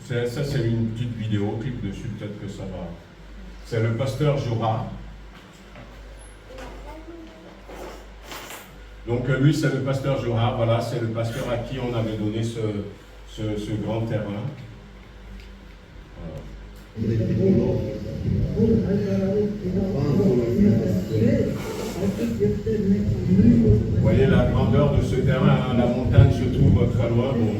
C: Ça, c'est une petite vidéo, clique dessus, peut-être que ça va. C'est le pasteur Jora. Donc lui, c'est le pasteur Jora, voilà, c'est le pasteur à qui on avait donné ce grand terrain. Voilà. Vous voyez la grandeur de ce terrain, hein, la montagne se trouve très loin. Bon,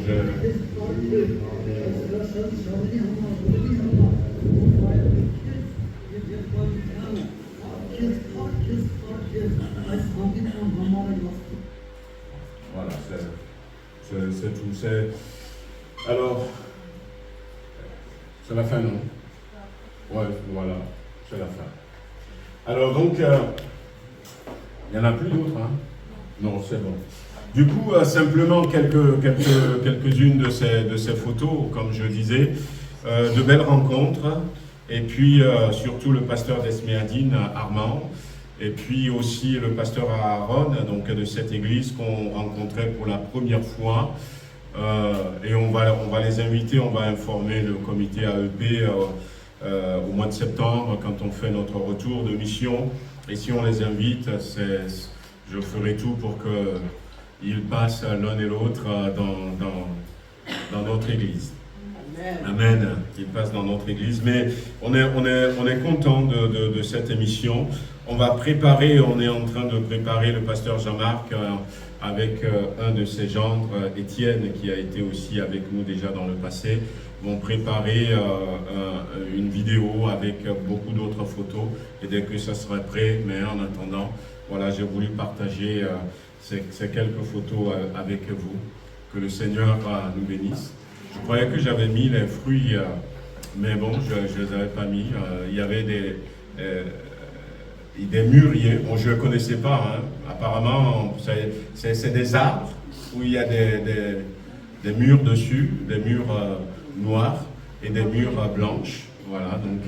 C: voilà, c'est tout. Alors, c'est la fin, non? Ouais, voilà, c'est la fin. Alors donc, il n'y en a plus d'autres, hein? Non, c'est bon. Du coup, simplement quelques-unes de ces photos, comme je disais, de belles rencontres, et puis surtout le pasteur d'Esméadine, Armand, et puis aussi le pasteur Aaron, donc de cette église qu'on rencontrait pour la première fois, et on va les inviter, on va informer le comité AEP au mois de septembre quand on fait notre retour de mission, et si on les invite, je ferai tout pour qu'ils passent l'un et l'autre dans notre église. Amen. Qu'ils passent dans notre église. Mais on est content de cette émission. On va préparer, on est en train de préparer le pasteur Jean-Marc avec un de ses gendres, Étienne, qui a été aussi avec nous déjà dans le passé, vont préparer une vidéo avec beaucoup d'autres photos. Et dès que ça sera prêt, mais en attendant, voilà, j'ai voulu partager ces quelques photos avec vous. Que le Seigneur nous bénisse. Je croyais que j'avais mis les fruits, mais bon, je ne les avais pas mis. Il y avait des mûriers. Bon, je ne connaissais pas. Hein. Apparemment, c'est des arbres où il y a des murs dessus, des murs noirs et des murs blanches. Voilà, donc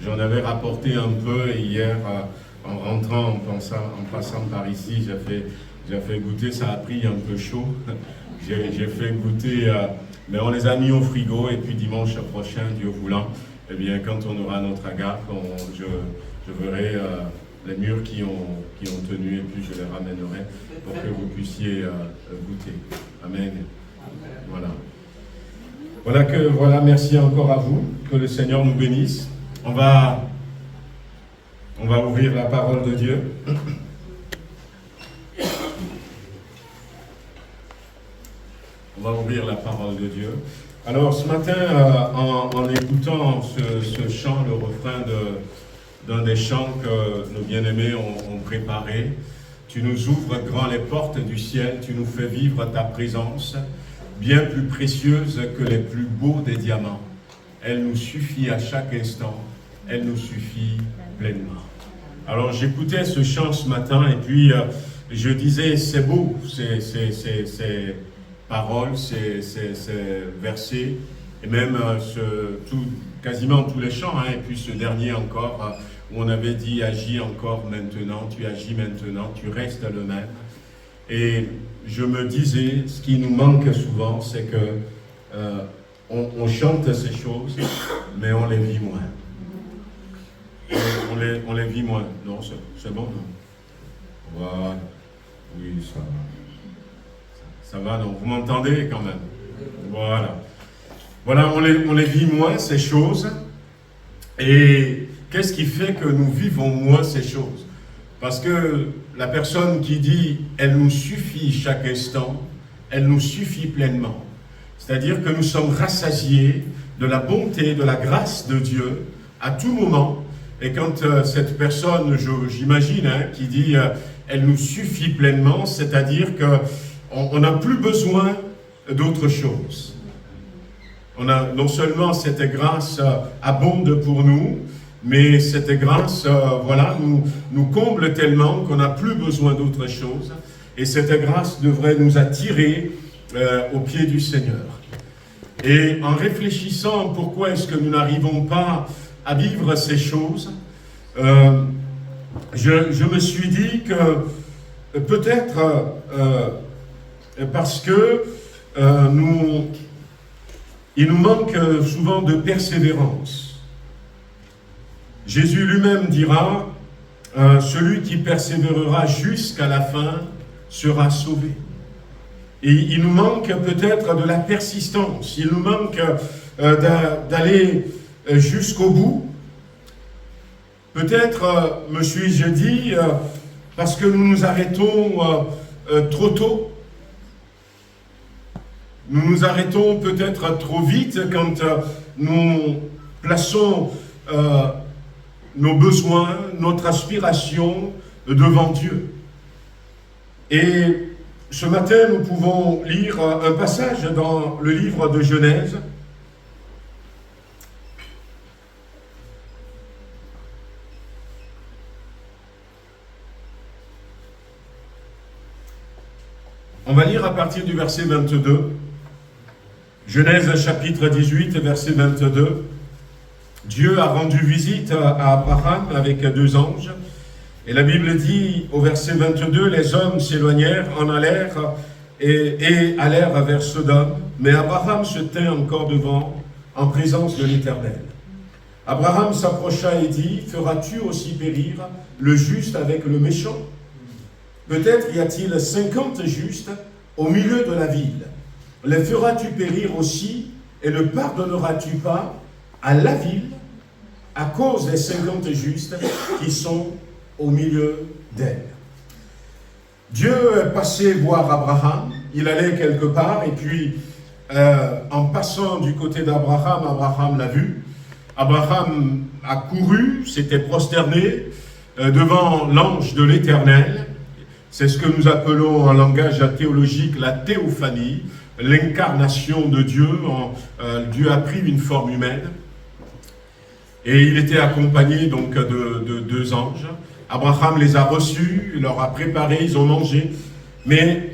C: j'en avais rapporté un peu hier en rentrant, en passant par ici. J'ai fait goûter, ça a pris un peu chaud. J'ai fait goûter, mais on les a mis au frigo et puis dimanche prochain, Dieu voulant, eh bien, quand on aura notre agape, je verrai les murs qui ont tenu et puis je les ramènerai pour que vous puissiez goûter. Amen. Voilà, merci encore à vous, que le Seigneur nous bénisse. On va ouvrir la parole de Dieu. On va ouvrir la parole de Dieu. Alors ce matin, en écoutant ce chant, le refrain d'un des chants que nos bien-aimés ont préparé, tu nous ouvres grand les portes du ciel, tu nous fais vivre ta présence, bien plus précieuse que les plus beaux des diamants. Elle nous suffit à chaque instant, elle nous suffit pleinement. Alors j'écoutais ce chant ce matin et puis je disais, c'est beau, ces paroles, ces versets, et même quasiment tous les chants, et puis ce dernier encore, où on avait dit, agis encore maintenant, tu agis maintenant, tu restes le même. Et je me disais, ce qui nous manque souvent, c'est que on chante ces choses, mais on les vit moins. On les vit moins. Non, c'est bon, non? Voilà. Oui, ça va. Ça va, non? Vous m'entendez quand même? Voilà, on les vit moins, ces choses. Et qu'est-ce qui fait que nous vivons moins ces choses? Parce que la personne qui dit « elle nous suffit chaque instant », elle nous suffit pleinement. C'est-à-dire que nous sommes rassasiés de la bonté, de la grâce de Dieu à tout moment. Et quand cette personne, j'imagine, qui dit « elle nous suffit pleinement », c'est-à-dire qu'on n'a plus besoin d'autre chose. Non seulement cette grâce abonde pour nous, mais cette grâce, nous comble tellement qu'on n'a plus besoin d'autre chose. Et cette grâce devrait nous attirer au pied du Seigneur. Et en réfléchissant pourquoi est-ce que nous n'arrivons pas à vivre ces choses, je me suis dit que peut-être parce que il nous manque souvent de persévérance. Jésus lui-même dira, celui qui persévérera jusqu'à la fin sera sauvé. Et il nous manque peut-être de la persistance, il nous manque d'aller jusqu'au bout. Peut-être, me suis-je dit, parce que nous nous arrêtons trop tôt. Nous nous arrêtons peut-être trop vite quand nous plaçons nos besoins, notre aspiration devant Dieu. Et ce matin, nous pouvons lire un passage dans le livre de Genèse. On va lire à partir du verset 22. Genèse chapitre 18, verset 22. Dieu a rendu visite à Abraham avec 2 anges. Et la Bible dit au verset 22, les hommes s'éloignèrent, en allèrent et allèrent vers Sodome. Mais Abraham se tint encore devant, en présence de l'Éternel. Abraham s'approcha et dit, feras-tu aussi périr le juste avec le méchant? Peut-être y a-t-il 50 justes au milieu de la ville. Les feras-tu périr aussi et ne pardonneras-tu pas à la ville à cause des 50 justes qui sont au milieu d'elle? Dieu est passé voir Abraham, il allait quelque part et puis en passant du côté d'Abraham, Abraham l'a vu. Abraham a couru, s'était prosterné devant l'ange de l'Éternel. C'est ce que nous appelons en langage théologique la théophanie, l'incarnation de Dieu. Dieu a pris une forme humaine. Et il était accompagné donc de 2 anges. Abraham les a reçus, il leur a préparé, ils ont mangé. Mais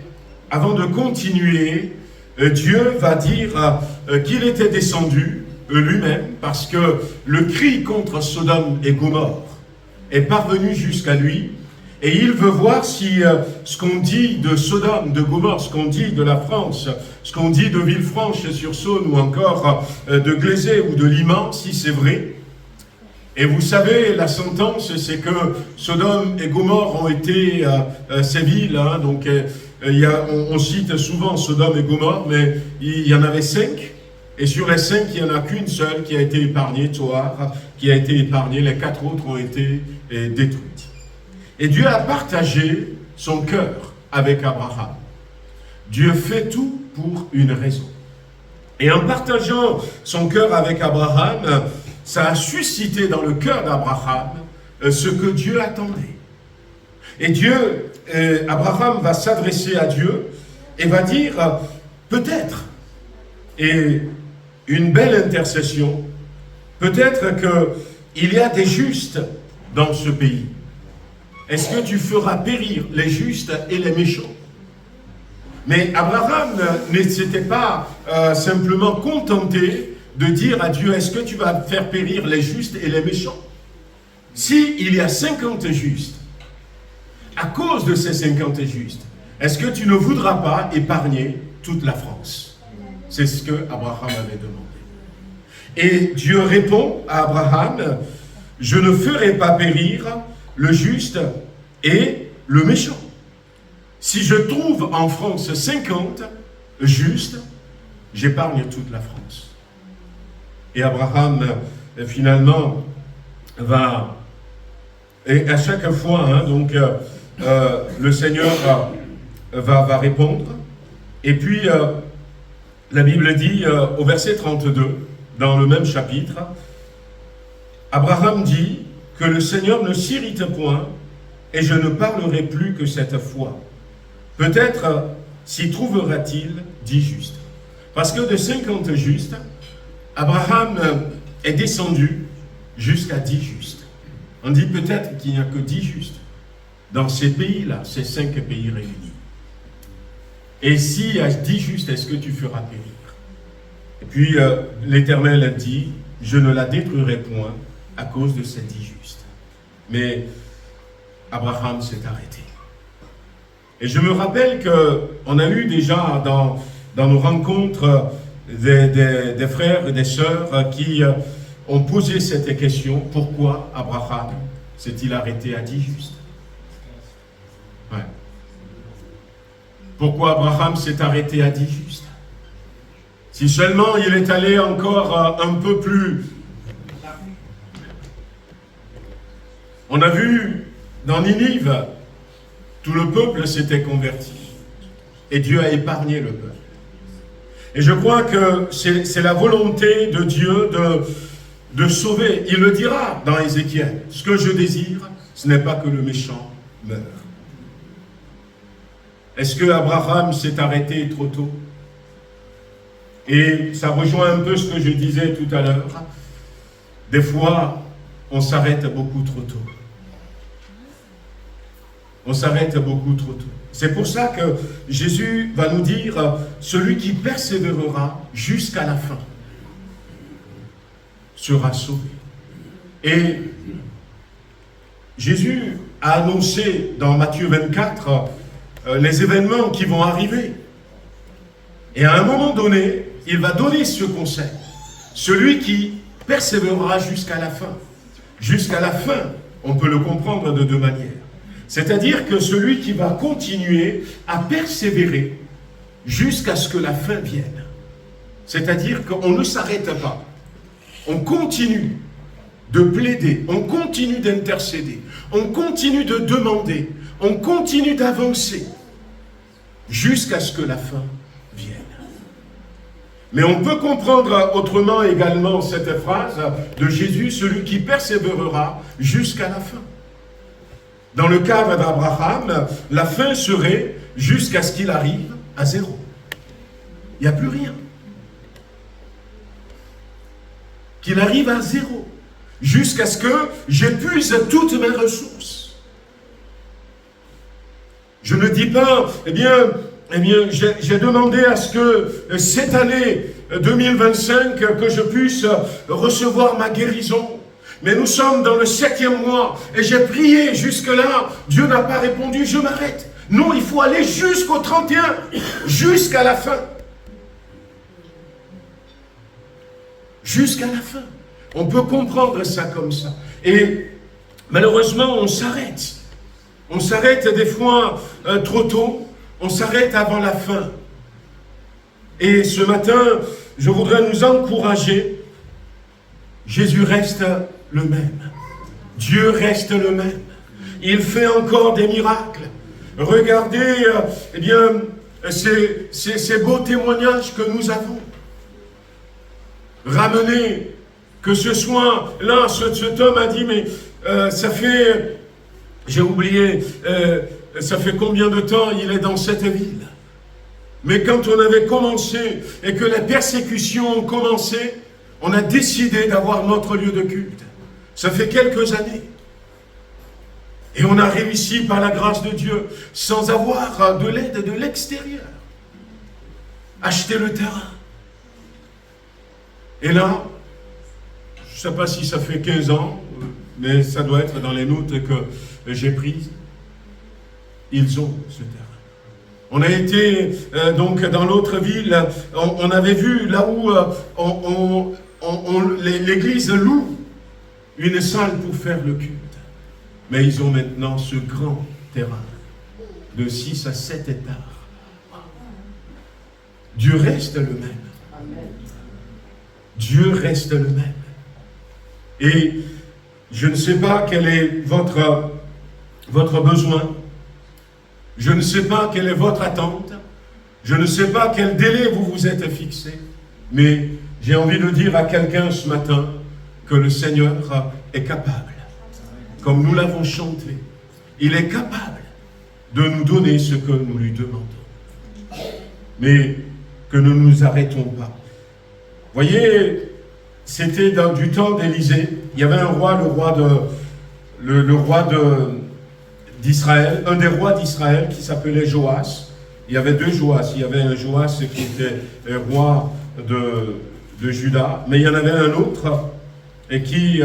C: avant de continuer, Dieu va dire qu'il était descendu lui-même parce que le cri contre Sodome et Gomorrhe est parvenu jusqu'à lui. Et il veut voir si ce qu'on dit de Sodome, de Gomorrhe, ce qu'on dit de la France, ce qu'on dit de Villefranche-sur-Saône ou encore de Glazé ou de Liman, si c'est vrai. Et vous savez, la sentence, c'est que Sodome et Gomorrhe ont été ces villes. Hein, donc, on cite souvent Sodome et Gomorrhe, mais il y en avait 5. Et sur les 5, il n'y en a qu'une seule qui a été épargnée, Tsoar, qui a été épargnée. Les 4 autres ont été détruites. Et Dieu a partagé son cœur avec Abraham. Dieu fait tout pour une raison. Et en partageant son cœur avec Abraham, ça a suscité dans le cœur d'Abraham ce que Dieu attendait. Et Abraham va s'adresser à Dieu et va dire, peut-être, et une belle intercession, peut-être qu'il y a des justes dans ce pays. Est-ce que tu feras périr les justes et les méchants? Mais Abraham ne s'était pas simplement contenté de dire à Dieu, est-ce que tu vas faire périr les justes et les méchants? Si il y a 50 justes, à cause de ces 50 justes, est-ce que tu ne voudras pas épargner toute la France? C'est ce que Abraham avait demandé. Et Dieu répond à Abraham, je ne ferai pas périr le juste et le méchant. Si je trouve en France 50 justes, j'épargne toute la France. Et Abraham, finalement, va... Et à chaque fois, le Seigneur va répondre. Et puis, la Bible dit, au verset 32, dans le même chapitre, Abraham dit que le Seigneur ne s'irrite point et je ne parlerai plus que cette fois. Peut-être s'y trouvera-t-il 10 justes. Parce que de 50 justes, Abraham est descendu jusqu'à 10 justes. On dit peut-être qu'il n'y a que 10 justes dans ces pays-là, ces 5 pays réunis. Et s'il y a 10 justes, est-ce que tu feras périr? Et puis l'Éternel dit, je ne la détruirai point à cause de ces 10 justes. Mais Abraham s'est arrêté. Et je me rappelle qu'on a eu déjà dans nos rencontres des frères et des sœurs qui ont posé cette question, pourquoi Abraham s'est-il arrêté à 10 justes? Ouais. Pourquoi Abraham s'est arrêté à 10 justes? Si seulement il est allé encore un peu plus... On a vu dans Ninive, tout le peuple s'était converti. Et Dieu a épargné le peuple. Et je crois que c'est la volonté de Dieu de sauver. Il le dira dans Ézéchiel. Ce que je désire, ce n'est pas que le méchant meure. Est-ce que Abraham s'est arrêté trop tôt? Et ça rejoint un peu ce que je disais tout à l'heure. Des fois, on s'arrête beaucoup trop tôt. On s'arrête beaucoup trop tôt. C'est pour ça que Jésus va nous dire, celui qui persévérera jusqu'à la fin sera sauvé. Et Jésus a annoncé dans Matthieu 24 les événements qui vont arriver. Et à un moment donné, il va donner ce conseil. Celui qui persévérera jusqu'à la fin. Jusqu'à la fin, on peut le comprendre de deux manières. C'est-à-dire que celui qui va continuer à persévérer jusqu'à ce que la fin vienne. C'est-à-dire qu'on ne s'arrête pas. On continue de plaider, on continue d'intercéder, on continue de demander, on continue d'avancer jusqu'à ce que la fin vienne. Mais on peut comprendre autrement également cette phrase de Jésus, celui qui persévérera jusqu'à la fin. Dans le cadre d'Abraham, la fin serait jusqu'à ce qu'il arrive à zéro. Il n'y a plus rien. Qu'il arrive à zéro. Jusqu'à ce que j'épuise toutes mes ressources. Je ne dis pas, eh bien j'ai demandé à ce que cette année 2025, que je puisse recevoir ma guérison. Mais nous sommes dans le 7e mois et j'ai prié jusque-là, Dieu n'a pas répondu, je m'arrête. Non, il faut aller jusqu'au 31, jusqu'à la fin. Jusqu'à la fin. On peut comprendre ça comme ça. Et malheureusement, on s'arrête. On s'arrête des fois trop tôt. On s'arrête avant la fin. Et ce matin, je voudrais nous encourager. Jésus reste le même. Dieu reste le même. Il fait encore des miracles. Regardez, eh bien, ces beaux témoignages que nous avons. Ramenez, que ce soit, là, cet homme a dit, mais ça fait, j'ai oublié, ça fait combien de temps il est dans cette ville? Mais quand on avait commencé et que les persécutions ont commencé, on a décidé d'avoir notre lieu de culte. Ça fait quelques années. Et on a réussi par la grâce de Dieu, sans avoir de l'aide de l'extérieur, acheter le terrain. Et là, je ne sais pas si ça fait 15 ans, mais ça doit être dans les notes que j'ai prises. Ils ont ce terrain. On a été donc dans l'autre ville, on avait vu là où l'église loue une salle pour faire le culte. Mais ils ont maintenant ce grand terrain de 6 à 7 hectares. Dieu reste le même. Dieu reste le même. Et je ne sais pas quel est votre besoin. Je ne sais pas quelle est votre attente. Je ne sais pas quel délai vous vous êtes fixé. Mais j'ai envie de dire à quelqu'un ce matin que le Seigneur est capable. Comme nous l'avons chanté, il est capable de nous donner ce que nous lui demandons. Mais que nous ne nous arrêtons pas. Voyez, c'était du temps d'Élisée. Il y avait un roi, le roi d'Israël, un des rois d'Israël qui s'appelait Joas. Il y avait deux Joas. Il y avait un Joas qui était roi de Juda, mais il y en avait un autre et qui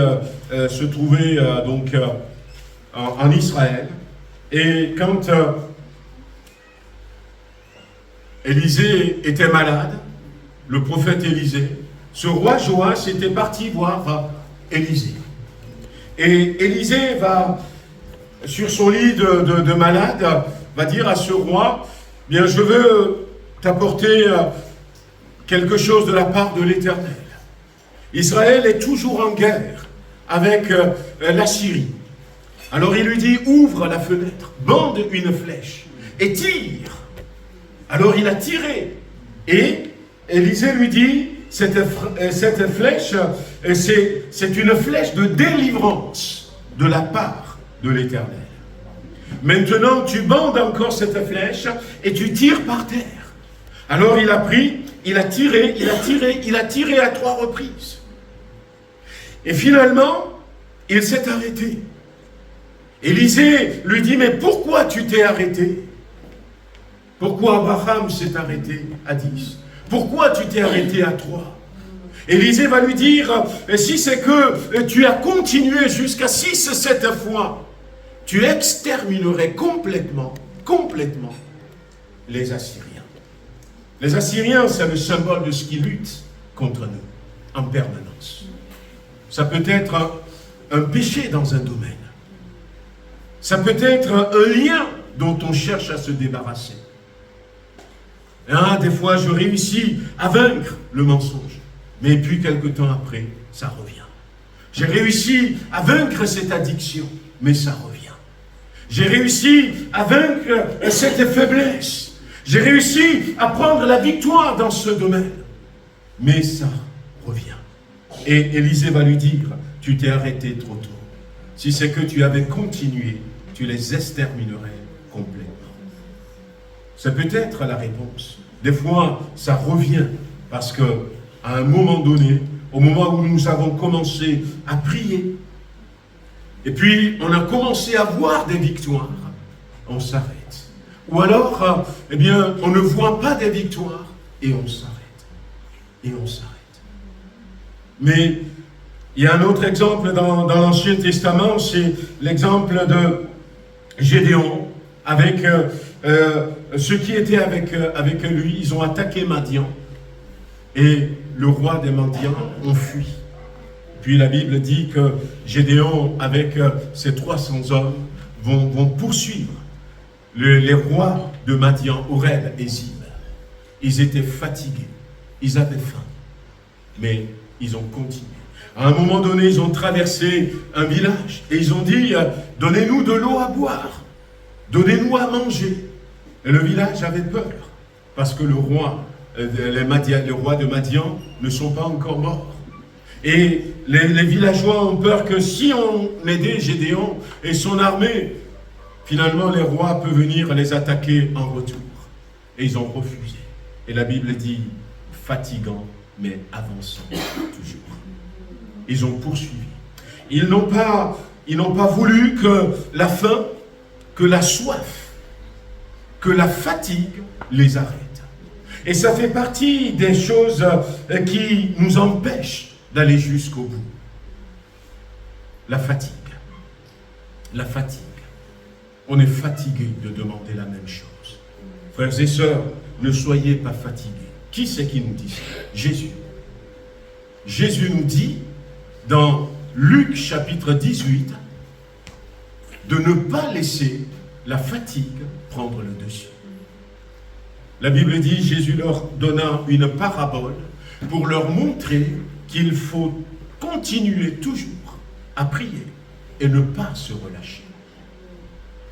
C: se trouvait donc en Israël. Et quand Élisée était malade, le prophète Élisée, ce roi Joas était parti voir Élisée. Et Élisée va, sur son lit de malade, va dire à ce roi, bien je veux t'apporter quelque chose de la part de l'Éternel. Israël est toujours en guerre avec la Syrie. Alors il lui dit, ouvre la fenêtre, bande une flèche et tire. Alors il a tiré. Et Élisée lui dit, cette flèche, c'est une flèche de délivrance de la part de l'Éternel. Maintenant, tu bandes encore cette flèche et tu tires par terre. Alors il a pris, il a tiré à 3 reprises. Et finalement, il s'est arrêté. Élisée lui dit, mais pourquoi tu t'es arrêté? Pourquoi Abraham s'est arrêté à 10? Pourquoi tu t'es arrêté à 3? Élisée va lui dire, si c'est que tu as continué jusqu'à 6-7 fois, tu exterminerais complètement les Assyriens. Les Assyriens, c'est le symbole de ce qui lutte contre nous en permanence. Ça peut être un péché dans un domaine. Ça peut être un lien dont on cherche à se débarrasser. Des fois, je réussis à vaincre le mensonge. Mais puis, quelque temps après, ça revient. J'ai réussi à vaincre cette addiction, mais ça revient. J'ai réussi à vaincre cette faiblesse. J'ai réussi à prendre la victoire dans ce domaine. Mais ça revient. Et Élisée va lui dire, tu t'es arrêté trop tôt. Si c'est que tu avais continué, tu les exterminerais complètement. C'est peut-être la réponse. Des fois, ça revient parce que à un moment donné, au moment où nous avons commencé à prier, et puis on a commencé à voir des victoires, on s'arrête. Ou alors, eh bien, on ne voit pas des victoires et on s'arrête. Et on s'arrête. Mais Il y a un autre exemple dans l'Ancien Testament, c'est l'exemple de Gédéon, avec ceux qui étaient avec lui. Ils ont attaqué Madian, et le roi des Madians ont fui. Puis la Bible dit que Gédéon, avec ses 300 hommes, vont poursuivre les rois de Madian, Oreb et Zib. Ils étaient fatigués, ils avaient faim, mais ils ont continué. À un moment donné, ils ont traversé un village et ils ont dit « Donnez-nous de l'eau à boire, donnez-nous à manger ». Et le village avait peur, parce que les rois de Madian ne sont pas encore morts. Et les villageois ont peur que si on aidait Gédéon et son armée, finalement les rois peuvent venir les attaquer en retour. Et ils ont refusé. Et la Bible dit, fatigant, mais avançant toujours. Ils ont poursuivi. Ils n'ont pas voulu que la faim, que la soif, que la fatigue les arrête. Et ça fait partie des choses qui nous empêchent d'aller jusqu'au bout. La fatigue. La fatigue. On est fatigué de demander la même chose. Frères et sœurs, ne soyez pas fatigués. Qui c'est qui nous dit ça? Jésus. Jésus nous dit, dans Luc chapitre 18, de ne pas laisser la fatigue prendre le dessus. La Bible dit, Jésus leur donna une parabole pour leur montrer qu'il faut continuer toujours à prier et ne pas se relâcher.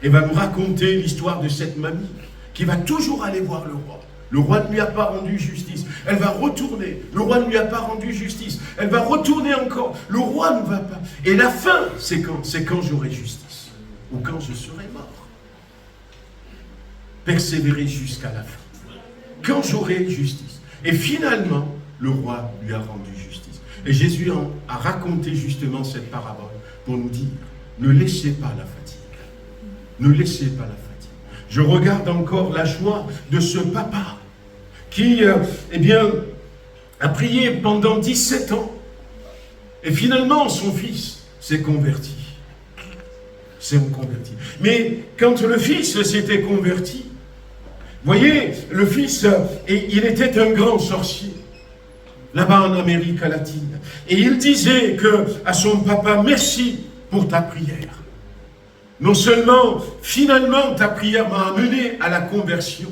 C: Et va nous raconter l'histoire de cette mamie qui va toujours aller voir le roi. Le roi ne lui a pas rendu justice. Elle va retourner. Le roi ne lui a pas rendu justice. Elle va retourner encore. Le roi ne va pas. Et la fin, c'est quand? C'est quand j'aurai justice. Ou quand je serai mort. Persévérer jusqu'à la fin. Quand j'aurai justice. Et finalement, le roi lui a rendu justice. Et Jésus a raconté justement cette parabole pour nous dire, ne laissez pas la fatigue. Ne laissez pas la fatigue. Je regarde encore la joie de ce papa qui, a prié pendant 17 ans. Et finalement, son fils s'est converti. Mais quand le fils s'était converti, voyez, le fils, il était un grand sorcier, là-bas en Amérique latine. Et il disait à son papa, merci pour ta prière. Non seulement, finalement, ta prière m'a amené à la conversion,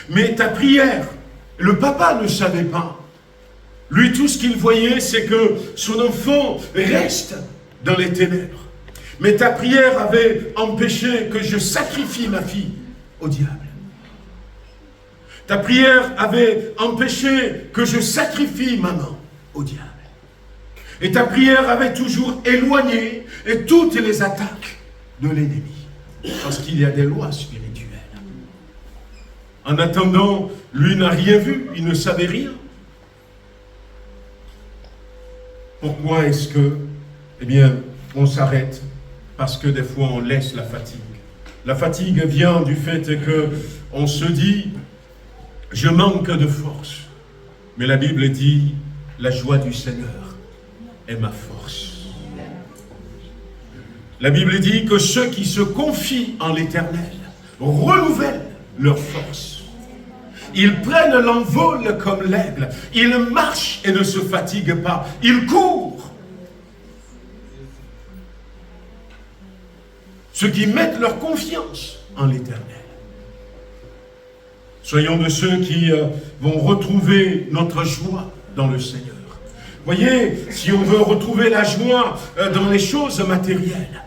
C: mais ta prière, le papa ne savait pas. Lui, tout ce qu'il voyait, c'est que son enfant reste dans les ténèbres. Mais ta prière avait empêché que je sacrifie ma fille au diable. Ta prière avait empêché que je sacrifie maman au diable. Et ta prière avait toujours éloigné toutes les attaques de l'ennemi. Parce qu'il y a des lois spirituelles. En attendant, lui n'a rien vu, il ne savait rien. Pourquoi est-ce que, on s'arrête? Parce que des fois on laisse la fatigue. La fatigue vient du fait que on se dit, je manque de force. Mais la Bible dit, la joie du Seigneur est ma force. La Bible dit que ceux qui se confient en l'Éternel renouvellent leur force. Ils prennent l'envol comme l'aigle. Ils marchent et ne se fatiguent pas. Ils courent. Ceux qui mettent leur confiance en l'Éternel. Soyons de ceux qui vont retrouver notre joie dans le Seigneur. Voyez, si on veut retrouver la joie dans les choses matérielles,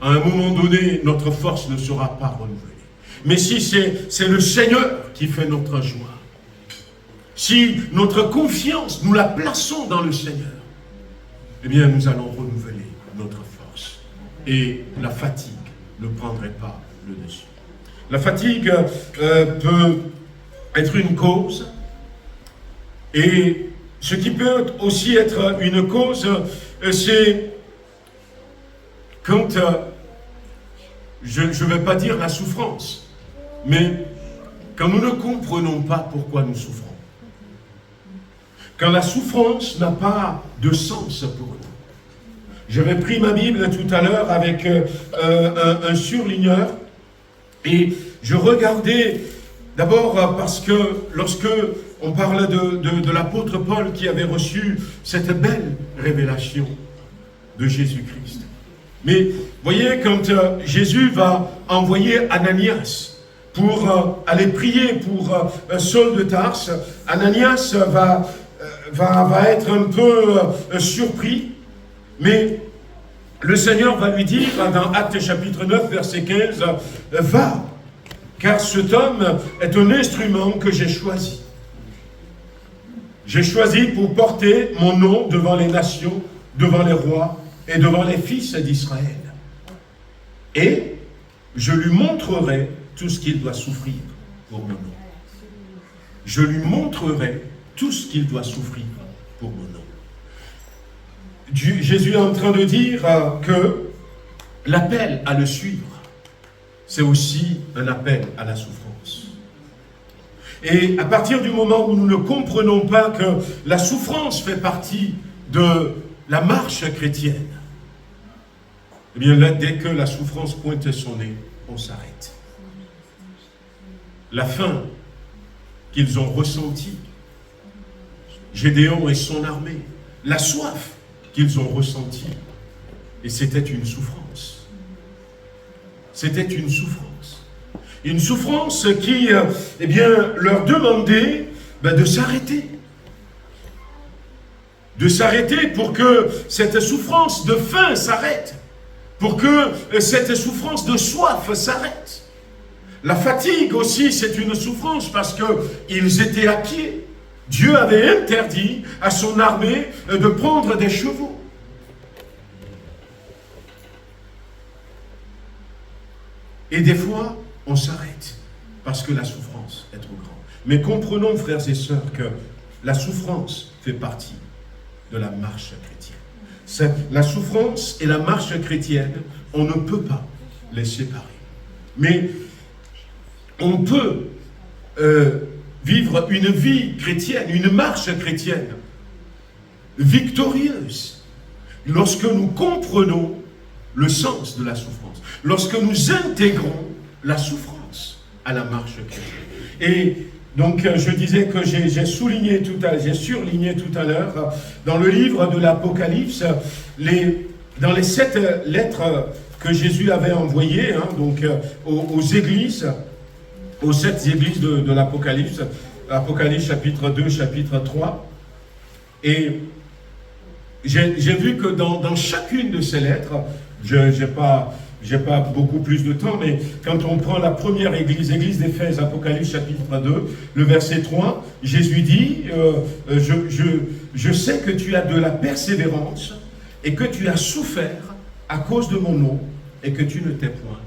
C: à un moment donné, notre force ne sera pas renouvelée. Mais si c'est le Seigneur qui fait notre joie, si notre confiance, nous la plaçons dans le Seigneur, nous allons renouveler notre force. Et la fatigue ne prendrait pas le dessus. La fatigue peut être une cause, et ce qui peut aussi être une cause, c'est quand, je ne vais pas dire la souffrance, mais quand nous ne comprenons pas pourquoi nous souffrons. quand la souffrance n'a pas de sens pour nous. J'avais pris ma Bible tout à l'heure avec un surligneur et je regardais d'abord parce que lorsque on parle de l'apôtre Paul qui avait reçu cette belle révélation de Jésus-Christ. Mais voyez, quand Jésus va envoyer Ananias pour aller prier pour Saul de Tarse, Ananias va être un peu surpris, mais le Seigneur va lui dire dans Actes chapitre 9 verset 15, « Va, car cet homme est un instrument que j'ai choisi. J'ai choisi pour porter mon nom devant les nations, devant les rois et devant les fils d'Israël. Et je lui montrerai tout ce qu'il doit souffrir pour mon nom. Je lui montrerai tout ce qu'il doit souffrir pour mon nom. » Jésus est en train de dire que l'appel à le suivre, c'est aussi un appel à la souffrance. Et à partir du moment où nous ne comprenons pas que la souffrance fait partie de la marche chrétienne, eh bien là, dès que la souffrance pointe son nez, on s'arrête. La faim qu'ils ont ressentie, Gédéon et son armée, la soif qu'ils ont ressentie, et c'était une souffrance. C'était une souffrance. Une souffrance qui, eh bien, leur demandait de s'arrêter. De s'arrêter pour que cette souffrance de faim s'arrête. Pour que cette souffrance de soif s'arrête. La fatigue aussi, c'est une souffrance parce qu'ils étaient à pied. Dieu avait interdit à son armée de prendre des chevaux. Et des fois, on s'arrête parce que la souffrance est trop grande. Mais comprenons, frères et sœurs, que la souffrance fait partie de la marche chrétienne. La souffrance et la marche chrétienne, on ne peut pas les séparer. Mais on peut vivre une vie chrétienne, une marche chrétienne victorieuse lorsque nous comprenons le sens de la souffrance, lorsque nous intégrons la souffrance à la marche chrétienne. Et donc je disais que j'ai surligné tout à l'heure dans le livre de l'Apocalypse, dans les 7 lettres que Jésus avait envoyées aux églises, aux 7 églises de l'Apocalypse, Apocalypse chapitre 2, chapitre 3. Et j'ai vu que dans chacune de ces lettres, je n'ai pas beaucoup plus de temps, mais quand on prend la première église d'Éphèse, Apocalypse chapitre 2, le verset 3, Jésus dit, je sais que tu as de la persévérance et que tu as souffert à cause de mon nom et que tu ne t'es point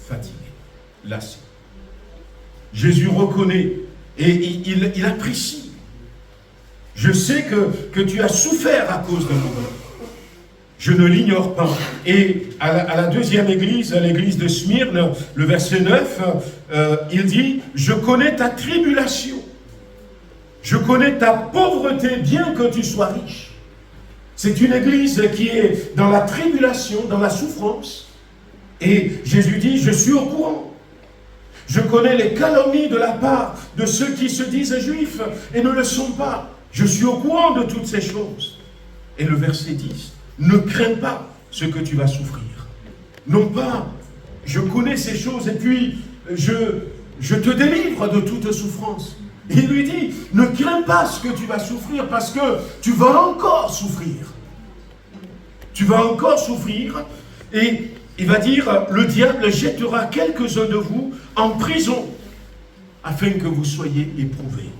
C: fatigué, lassé. Jésus reconnaît et il apprécie. Je sais que tu as souffert à cause de mon nom. Je ne l'ignore pas. Et à la deuxième église, à l'église de Smyrne, le verset 9, il dit, je connais ta tribulation. Je connais ta pauvreté, bien que tu sois riche. C'est une église qui est dans la tribulation, dans la souffrance. Et Jésus dit, je suis au courant. Je connais les calomnies de la part de ceux qui se disent juifs et ne le sont pas. Je suis au courant de toutes ces choses. Et le verset 10, ne crains pas ce que tu vas souffrir. Non pas, je connais ces choses et puis je te délivre de toute souffrance. Et il lui dit, ne crains pas ce que tu vas souffrir parce que tu vas encore souffrir. Tu vas encore souffrir et il va dire, le diable jettera quelques-uns de vous en prison afin que vous soyez éprouvés.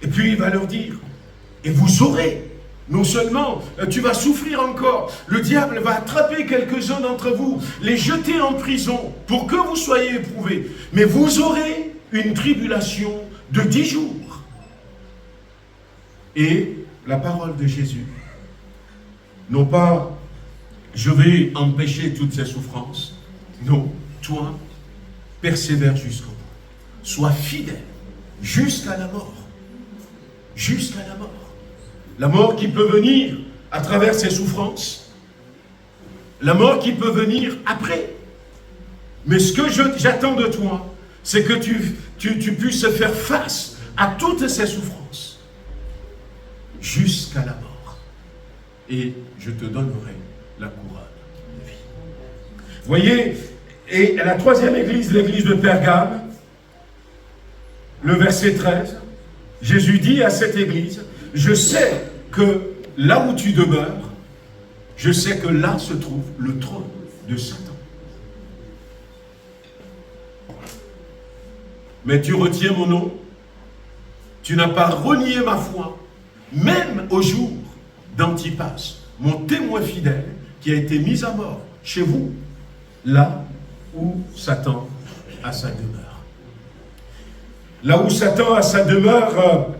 C: Et puis il va leur dire, et vous aurez, non seulement tu vas souffrir encore, le diable va attraper quelques-uns d'entre vous, les jeter en prison pour que vous soyez éprouvés, mais vous aurez une tribulation de 10 jours. Et la parole de Jésus, non pas je vais empêcher toutes ces souffrances, non, toi, persévère jusqu'au bout. Sois fidèle jusqu'à la mort. Jusqu'à la mort. La mort qui peut venir à travers ses souffrances. La mort qui peut venir après. Mais ce que j'attends de toi, c'est que tu puisses faire face à toutes ces souffrances jusqu'à la mort. Et je te donnerai la couronne de vie. Voyez, et la troisième église, l'église de Pergame, le verset 13, Jésus dit à cette église, je sais que là où tu demeures, je sais que là se trouve le trône de Satan. Mais tu retiens mon nom, tu n'as pas renié ma foi, même au jour d'Antipas, mon témoin fidèle, qui a été mis à mort chez vous, là où Satan a sa demeure. Là où Satan a sa demeure,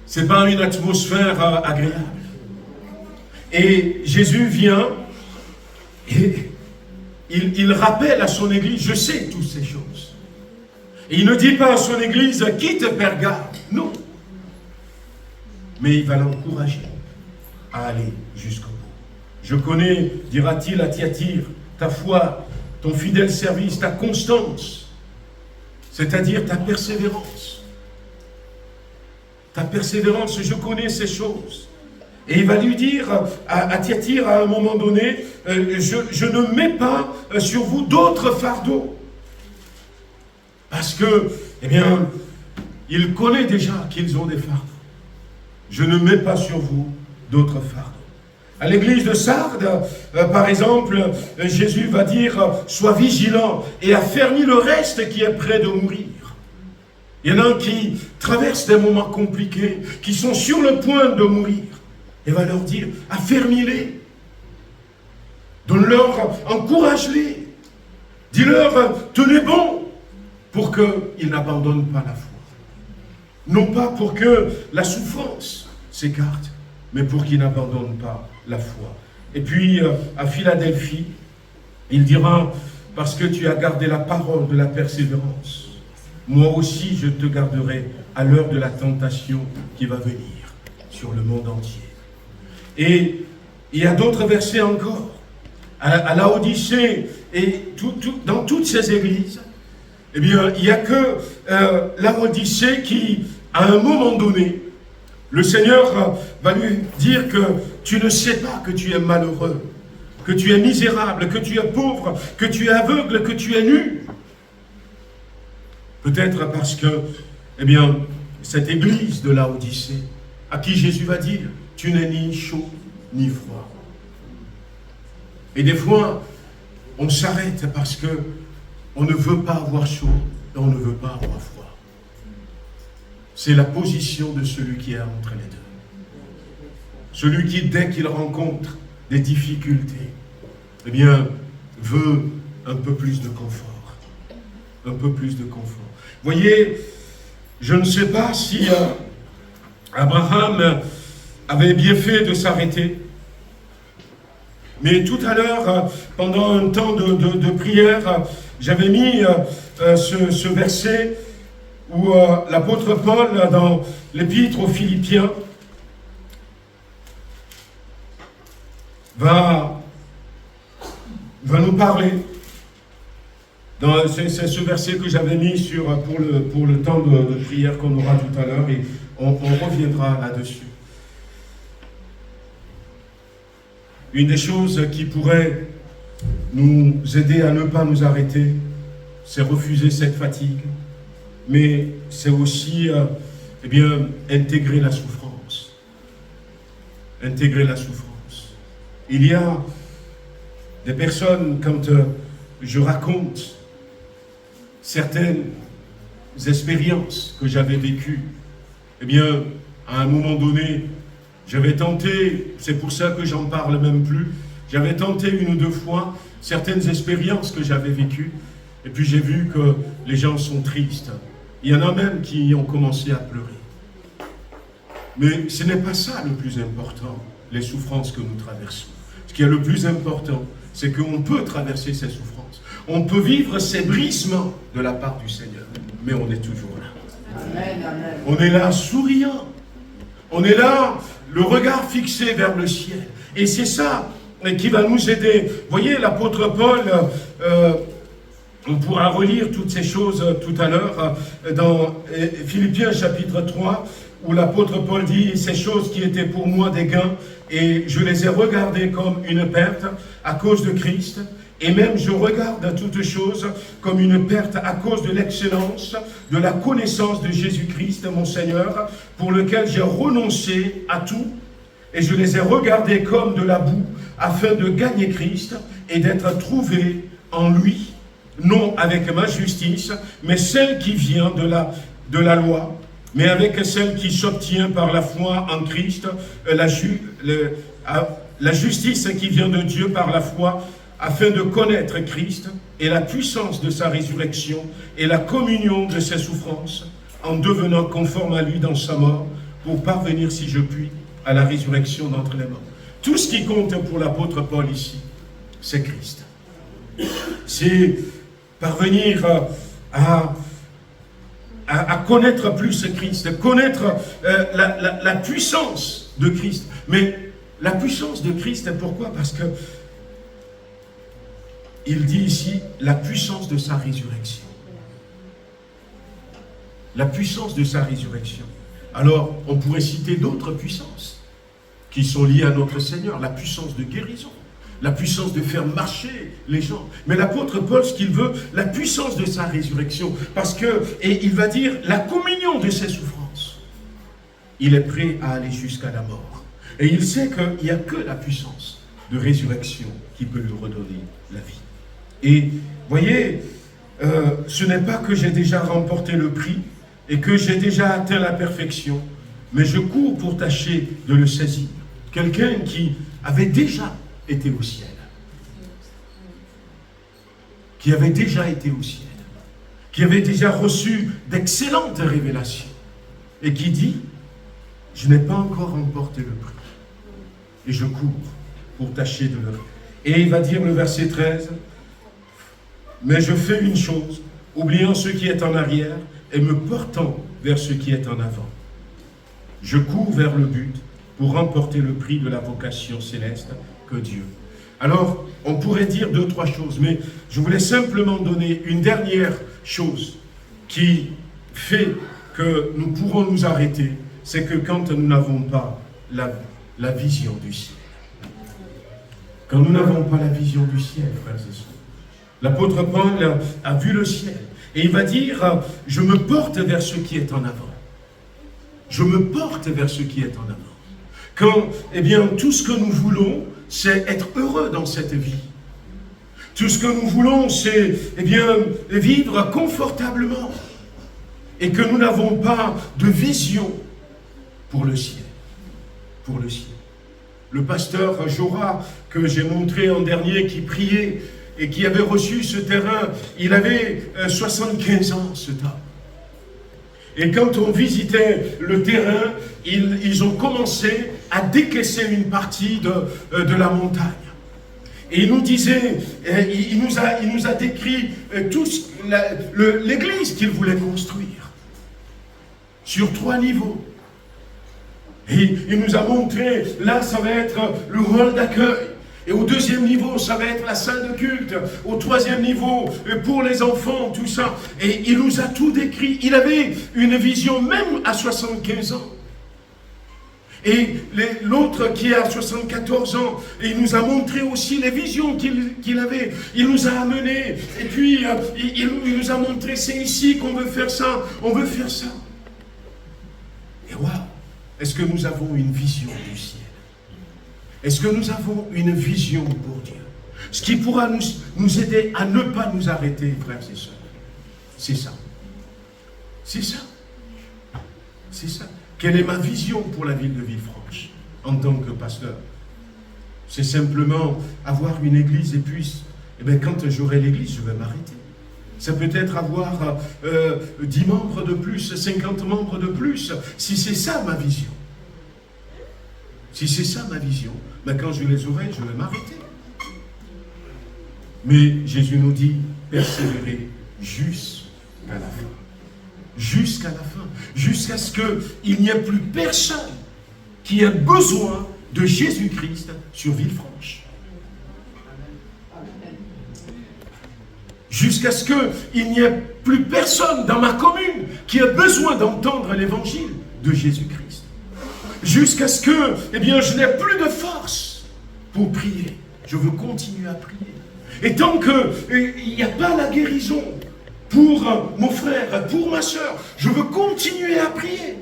C: ce n'est pas une atmosphère agréable. Et Jésus vient et il rappelle à son église, je sais toutes ces choses. Et il ne dit pas à son église, quitte Pergame, non. Mais il va l'encourager à aller jusqu'au bout. Je connais, dira-t-il à Thyatire, ta foi, ton fidèle service, ta constance, c'est-à-dire ta persévérance. Ta persévérance, je connais ces choses. Et il va lui dire à Thyatire à un moment donné, je ne mets pas sur vous d'autres fardeaux. Parce que, eh bien, il connaît déjà qu'ils ont des fardeaux. Je ne mets pas sur vous d'autres fardeaux. À l'église de Sardes, par exemple, Jésus va dire, sois vigilant et affermis le reste qui est près de mourir. Il y en a qui traversent des moments compliqués, qui sont sur le point de mourir. Il va leur dire, affermis-les. Donne-leur, encourage-les. Dis-leur, tenez bon, pour qu'ils n'abandonnent pas la foi. Non pas pour que la souffrance s'écarte, mais pour qu'ils n'abandonnent pas la foi. Et puis, à Philadelphie, il dira, parce que tu as gardé la parole de la persévérance, moi aussi je te garderai à l'heure de la tentation qui va venir sur le monde entier. Et il y a d'autres versets encore. À Laodicée et dans toutes ces églises, eh bien, il n'y a que Laodicée qui, à un moment donné, le Seigneur va lui dire que tu ne sais pas que tu es malheureux, que tu es misérable, que tu es pauvre, que tu es aveugle, que tu es nu. Peut-être parce que, eh bien, cette église de Laodicée, à qui Jésus va dire, tu n'es ni chaud ni froid. Et des fois, on s'arrête parce que on ne veut pas avoir chaud et on ne veut pas avoir froid. C'est la position de celui qui est entre les deux. Celui qui, dès qu'il rencontre des difficultés, eh bien, veut un peu plus de confort. Un peu plus de confort. Voyez, je ne sais pas si Abraham avait bien fait de s'arrêter. Mais tout à l'heure, pendant un temps de prière, j'avais mis ce verset où l'apôtre Paul, dans l'épître aux Philippiens, va nous parler. C'est ce verset que j'avais mis pour le temps de prière qu'on aura tout à l'heure, et on reviendra là-dessus. Une des choses qui pourrait nous aider à ne pas nous arrêter, c'est refuser cette fatigue, mais c'est aussi eh bien, intégrer la souffrance. Intégrer la souffrance. Il y a des personnes, quand je raconte certaines expériences que j'avais vécues, eh bien, à un moment donné, j'avais tenté, c'est pour ça que j'en parle même plus, j'avais tenté une ou deux fois certaines expériences que j'avais vécues, et puis j'ai vu que les gens sont tristes. Il y en a même qui ont commencé à pleurer. Mais ce n'est pas ça le plus important, les souffrances que nous traversons. Ce qui est le plus important, c'est qu'on peut traverser ces souffrances. On peut vivre ces brisements de la part du Seigneur, mais on est toujours là. On est là souriant. On est là, le regard fixé vers le ciel. Et c'est ça qui va nous aider. Vous voyez, l'apôtre Paul, on pourra relire toutes ces choses tout à l'heure dans Philippiens chapitre 3, où l'apôtre Paul dit « Ces choses qui étaient pour moi des gains, et je les ai regardées comme une perte à cause de Christ. Et même je regarde toutes choses comme une perte à cause de l'excellence, de la connaissance de Jésus-Christ, mon Seigneur, pour lequel j'ai renoncé à tout. Et je les ai regardées comme de la boue, afin de gagner Christ et d'être trouvé en lui, non avec ma justice, mais celle qui vient de la loi, mais avec celle qui s'obtient par la foi en Christ, la justice qui vient de Dieu par la foi, afin de connaître Christ et la puissance de sa résurrection et la communion de ses souffrances, en devenant conforme à lui dans sa mort, pour parvenir, si je puis, à la résurrection d'entre les morts. Tout ce qui compte pour l'apôtre Paul ici, c'est Christ. C'est parvenir à connaître plus Christ, connaître la puissance de Christ. Mais la puissance de Christ, pourquoi? Parce que il dit ici la puissance de sa résurrection. La puissance de sa résurrection. Alors, on pourrait citer d'autres puissances qui sont liées à notre Seigneur. La puissance de guérison, la puissance de faire marcher les gens. Mais l'apôtre Paul, ce qu'il veut, la puissance de sa résurrection. Parce que, et il va dire, la communion de ses souffrances. Il est prêt à aller jusqu'à la mort. Et il sait qu'il n'y a que la puissance de résurrection qui peut lui redonner la vie. Et, voyez, ce n'est pas que j'ai déjà remporté le prix et que j'ai déjà atteint la perfection, mais je cours pour tâcher de le saisir. Quelqu'un qui avait déjà été au ciel. Qui avait déjà été au ciel. Qui avait déjà reçu d'excellentes révélations. Et qui dit, je n'ai pas encore remporté le prix. Et je cours pour tâcher de le... Et il va dire le verset 13, mais je fais une chose, oubliant ce qui est en arrière et me portant vers ce qui est en avant. Je cours vers le but pour remporter le prix de la vocation céleste que Dieu. Alors, on pourrait dire 2, 3 choses, mais je voulais simplement donner une dernière chose qui fait que nous pourrons nous arrêter, c'est que quand nous n'avons pas la vision du ciel. Quand nous n'avons pas la vision du ciel, frères et sœurs. L'apôtre Paul a vu le ciel. Et il va dire, je me porte vers ce qui est en avant. Je me porte vers ce qui est en avant. Quand, eh bien, tout ce que nous voulons, c'est être heureux dans cette vie. Tout ce que nous voulons, c'est, eh bien, vivre confortablement. Et que nous n'avons pas de vision pour le ciel. Pour le ciel. Le pasteur Jora, que j'ai montré en dernier, qui priait, et qui avait reçu ce terrain, il avait 75 ans, ce temps. Et quand on visitait le terrain, ils ont commencé à décaisser une partie de la montagne. Et il nous disait, il nous a décrit l'église qu'il voulait construire, sur 3 niveaux. Et il nous a montré, là ça va être le hall d'accueil. Et au 2e niveau, ça va être la salle de culte. Au 3e niveau, pour les enfants, tout ça. Et il nous a tout décrit. Il avait une vision, même à 75 ans. Et l'autre qui a 74 ans, et il nous a montré aussi les visions qu'il avait. Il nous a amenés. Et puis, il nous a montré, c'est ici qu'on veut faire ça. On veut faire ça. Et waouh! Est-ce que nous avons une vision du ciel? Est-ce que nous avons une vision pour Dieu? Ce qui pourra nous aider à ne pas nous arrêter, frères et sœurs. C'est ça. C'est ça. C'est ça. Quelle est ma vision pour la ville de Villefranche en tant que pasteur? C'est simplement avoir une église et puis, eh bien, quand j'aurai l'église, je vais m'arrêter. Ça peut être avoir 10 membres de plus, 50 membres de plus, si c'est ça ma vision. Si c'est ça ma vision, ben quand je les aurai, je vais m'arrêter. Mais Jésus nous dit, persévérer jusqu'à la fin. Jusqu'à la fin. Jusqu'à ce qu'il n'y ait plus personne qui ait besoin de Jésus-Christ sur Villefranche. Jusqu'à ce qu'il n'y ait plus personne dans ma commune qui ait besoin d'entendre l'évangile de Jésus-Christ. Jusqu'à ce que, eh bien, je n'ai plus de force pour prier. Je veux continuer à prier. Et tant qu'il n'y a pas la guérison pour mon frère, pour ma soeur, je veux continuer à prier.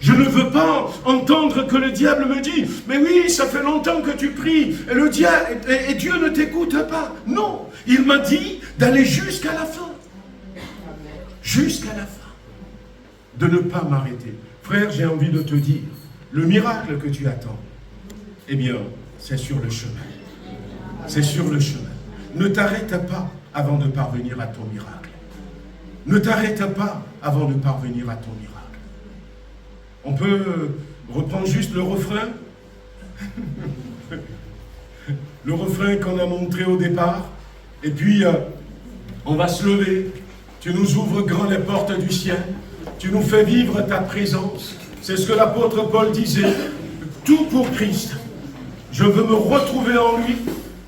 C: Je ne veux pas entendre que le diable me dise « Mais oui, ça fait longtemps que tu pries et Dieu ne t'écoute pas. » Non, il m'a dit d'aller jusqu'à la fin. Jusqu'à la fin. De ne pas m'arrêter. Frère, j'ai envie de te dire, le miracle que tu attends, eh bien, c'est sur le chemin. C'est sur le chemin. Ne t'arrête pas avant de parvenir à ton miracle. Ne t'arrête pas avant de parvenir à ton miracle. On peut reprendre juste le refrain. Le refrain qu'on a montré au départ. Et puis, on va se lever. Tu nous ouvres grand les portes du ciel. Tu nous fais vivre ta présence. C'est ce que l'apôtre Paul disait. Tout pour Christ. Je veux me retrouver en lui.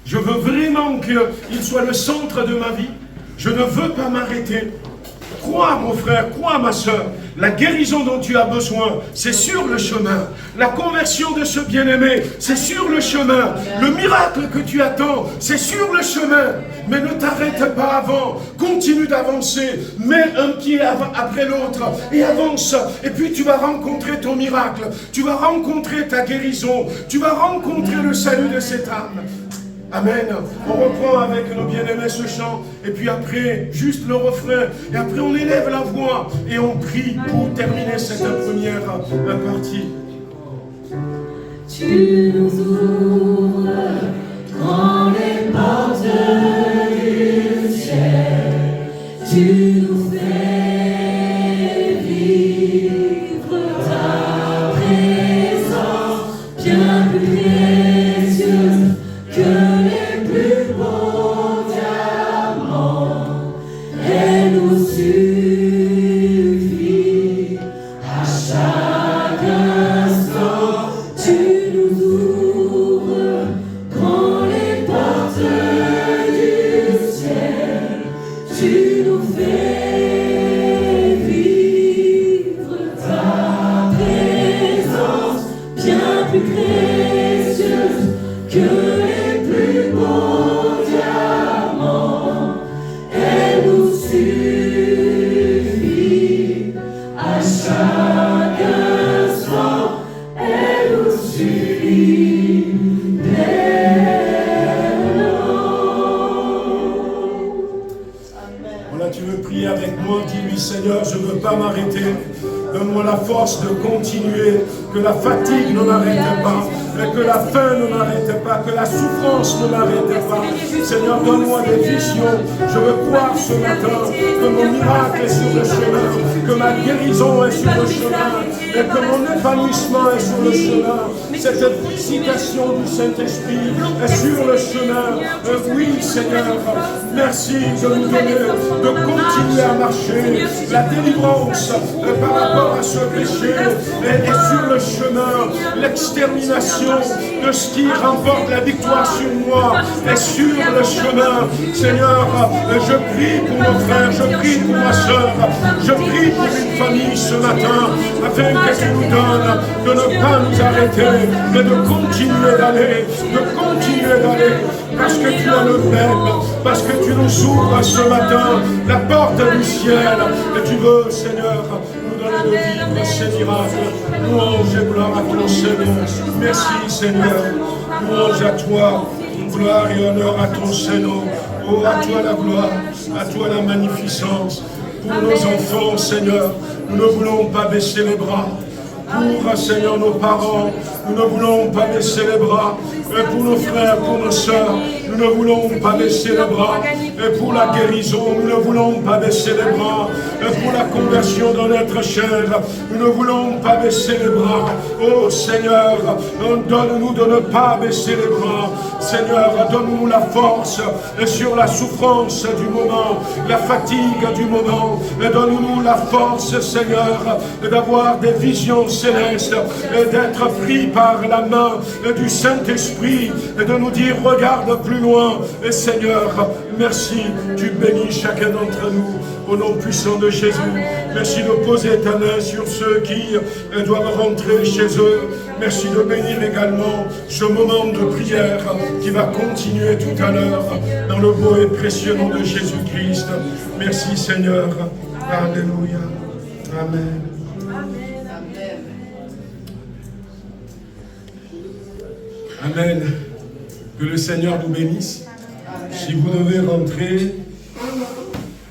C: Je veux vraiment qu'il soit le centre de ma vie. Je ne veux pas m'arrêter. Crois, mon frère, crois, ma soeur. La guérison dont tu as besoin, c'est sur le chemin. La conversion de ce bien-aimé, c'est sur le chemin. Le miracle que tu attends, c'est sur le chemin. Mais ne t'arrête pas avant. Continue d'avancer. Mets un pied après l'autre et avance. Et puis tu vas rencontrer ton miracle. Tu vas rencontrer ta guérison. Tu vas rencontrer le salut de cette âme. Amen. On reprend avec nos bien-aimés ce chant. Et puis après, juste le refrain. Et après, on élève la voix. Et on prie pour terminer cette première partie.
B: Tu nous ouvres grand les portes du ciel. Tu nous fais vivre ta présence bien plus précieuse que les plus beaux diamants. Elle nous suffit à chaque instant. Tu nous ouvres grand les portes du ciel. Tu nous fais vivre ta présence bien plus précieuse que les plus beaux diamants. Elle nous suffit à chaque instant. Elle nous suffit pleinement.
C: Voilà, tu veux prier avec moi, dis-lui Seigneur, je ne veux pas m'arrêter. Donne-moi la force de continuer, que la fatigue ne m'arrête pas, que la faim ne m'arrête pas, que la souffrance ne m'arrête pas. Seigneur, donne-moi des visions. Je veux croire ce matin que mon miracle est sur le chemin, que ma guérison est sur le chemin, et que mon épanouissement est sur le chemin. Cette visitation du Saint-Esprit est sur le chemin. Oui, Seigneur, merci de nous donner, de continuer à marcher. La délivrance par rapport à ce péché est sur le chemin. L'extermination de ce qui remporte la victoire sur moi est sur le chemin. Seigneur, je prie pour mon frère, je prie pour ma soeur, je prie pour une famille ce matin, afin que tu nous donnes de ne pas nous arrêter, mais de continuer d'aller, parce que tu as le même, parce que tu nous ouvres ce matin la porte du ciel, et tu veux, Seigneur, nous donner de vivre ces miracles. Louange et gloire à ton Seigneur. Merci, Seigneur. Louange à toi, gloire et honneur à ton Seigneur. Oh, à toi la gloire, à toi la magnificence. Pour nos enfants, Seigneur, nous ne voulons pas baisser les bras. Pour, Seigneur, nos parents, Nous ne voulons pas baisser les bras. Et pour nos frères, pour nos sœurs, nous ne voulons pas baisser les bras. Et pour la guérison, nous ne voulons pas baisser les bras. Et pour la conversion dans notre chair, nous ne voulons pas baisser les bras. Oh Seigneur, donne-nous de ne pas baisser les bras. Seigneur, donne-nous la force sur la souffrance du moment, la fatigue du moment. Et donne-nous la force, Seigneur, d'avoir des visions célestes et d'être pris par la main du Saint-Esprit et de nous dire, regarde plus loin. Et Seigneur, merci, tu bénis chacun d'entre nous au nom puissant de Jésus. Merci de poser ta main sur ceux qui doivent rentrer chez eux. Merci de bénir également ce moment de prière qui va continuer tout à l'heure dans le beau et précieux nom de Jésus-Christ. Merci Seigneur. Alléluia. Amen. Amen. Que le Seigneur vous bénisse. Si vous devez rentrer,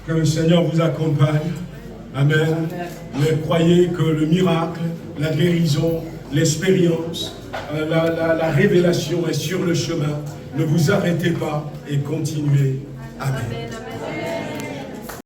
C: que le Seigneur vous accompagne. Amen. Mais croyez que le miracle, la guérison, l'expérience, la révélation est sur le chemin. Ne vous arrêtez pas et continuez. Amen.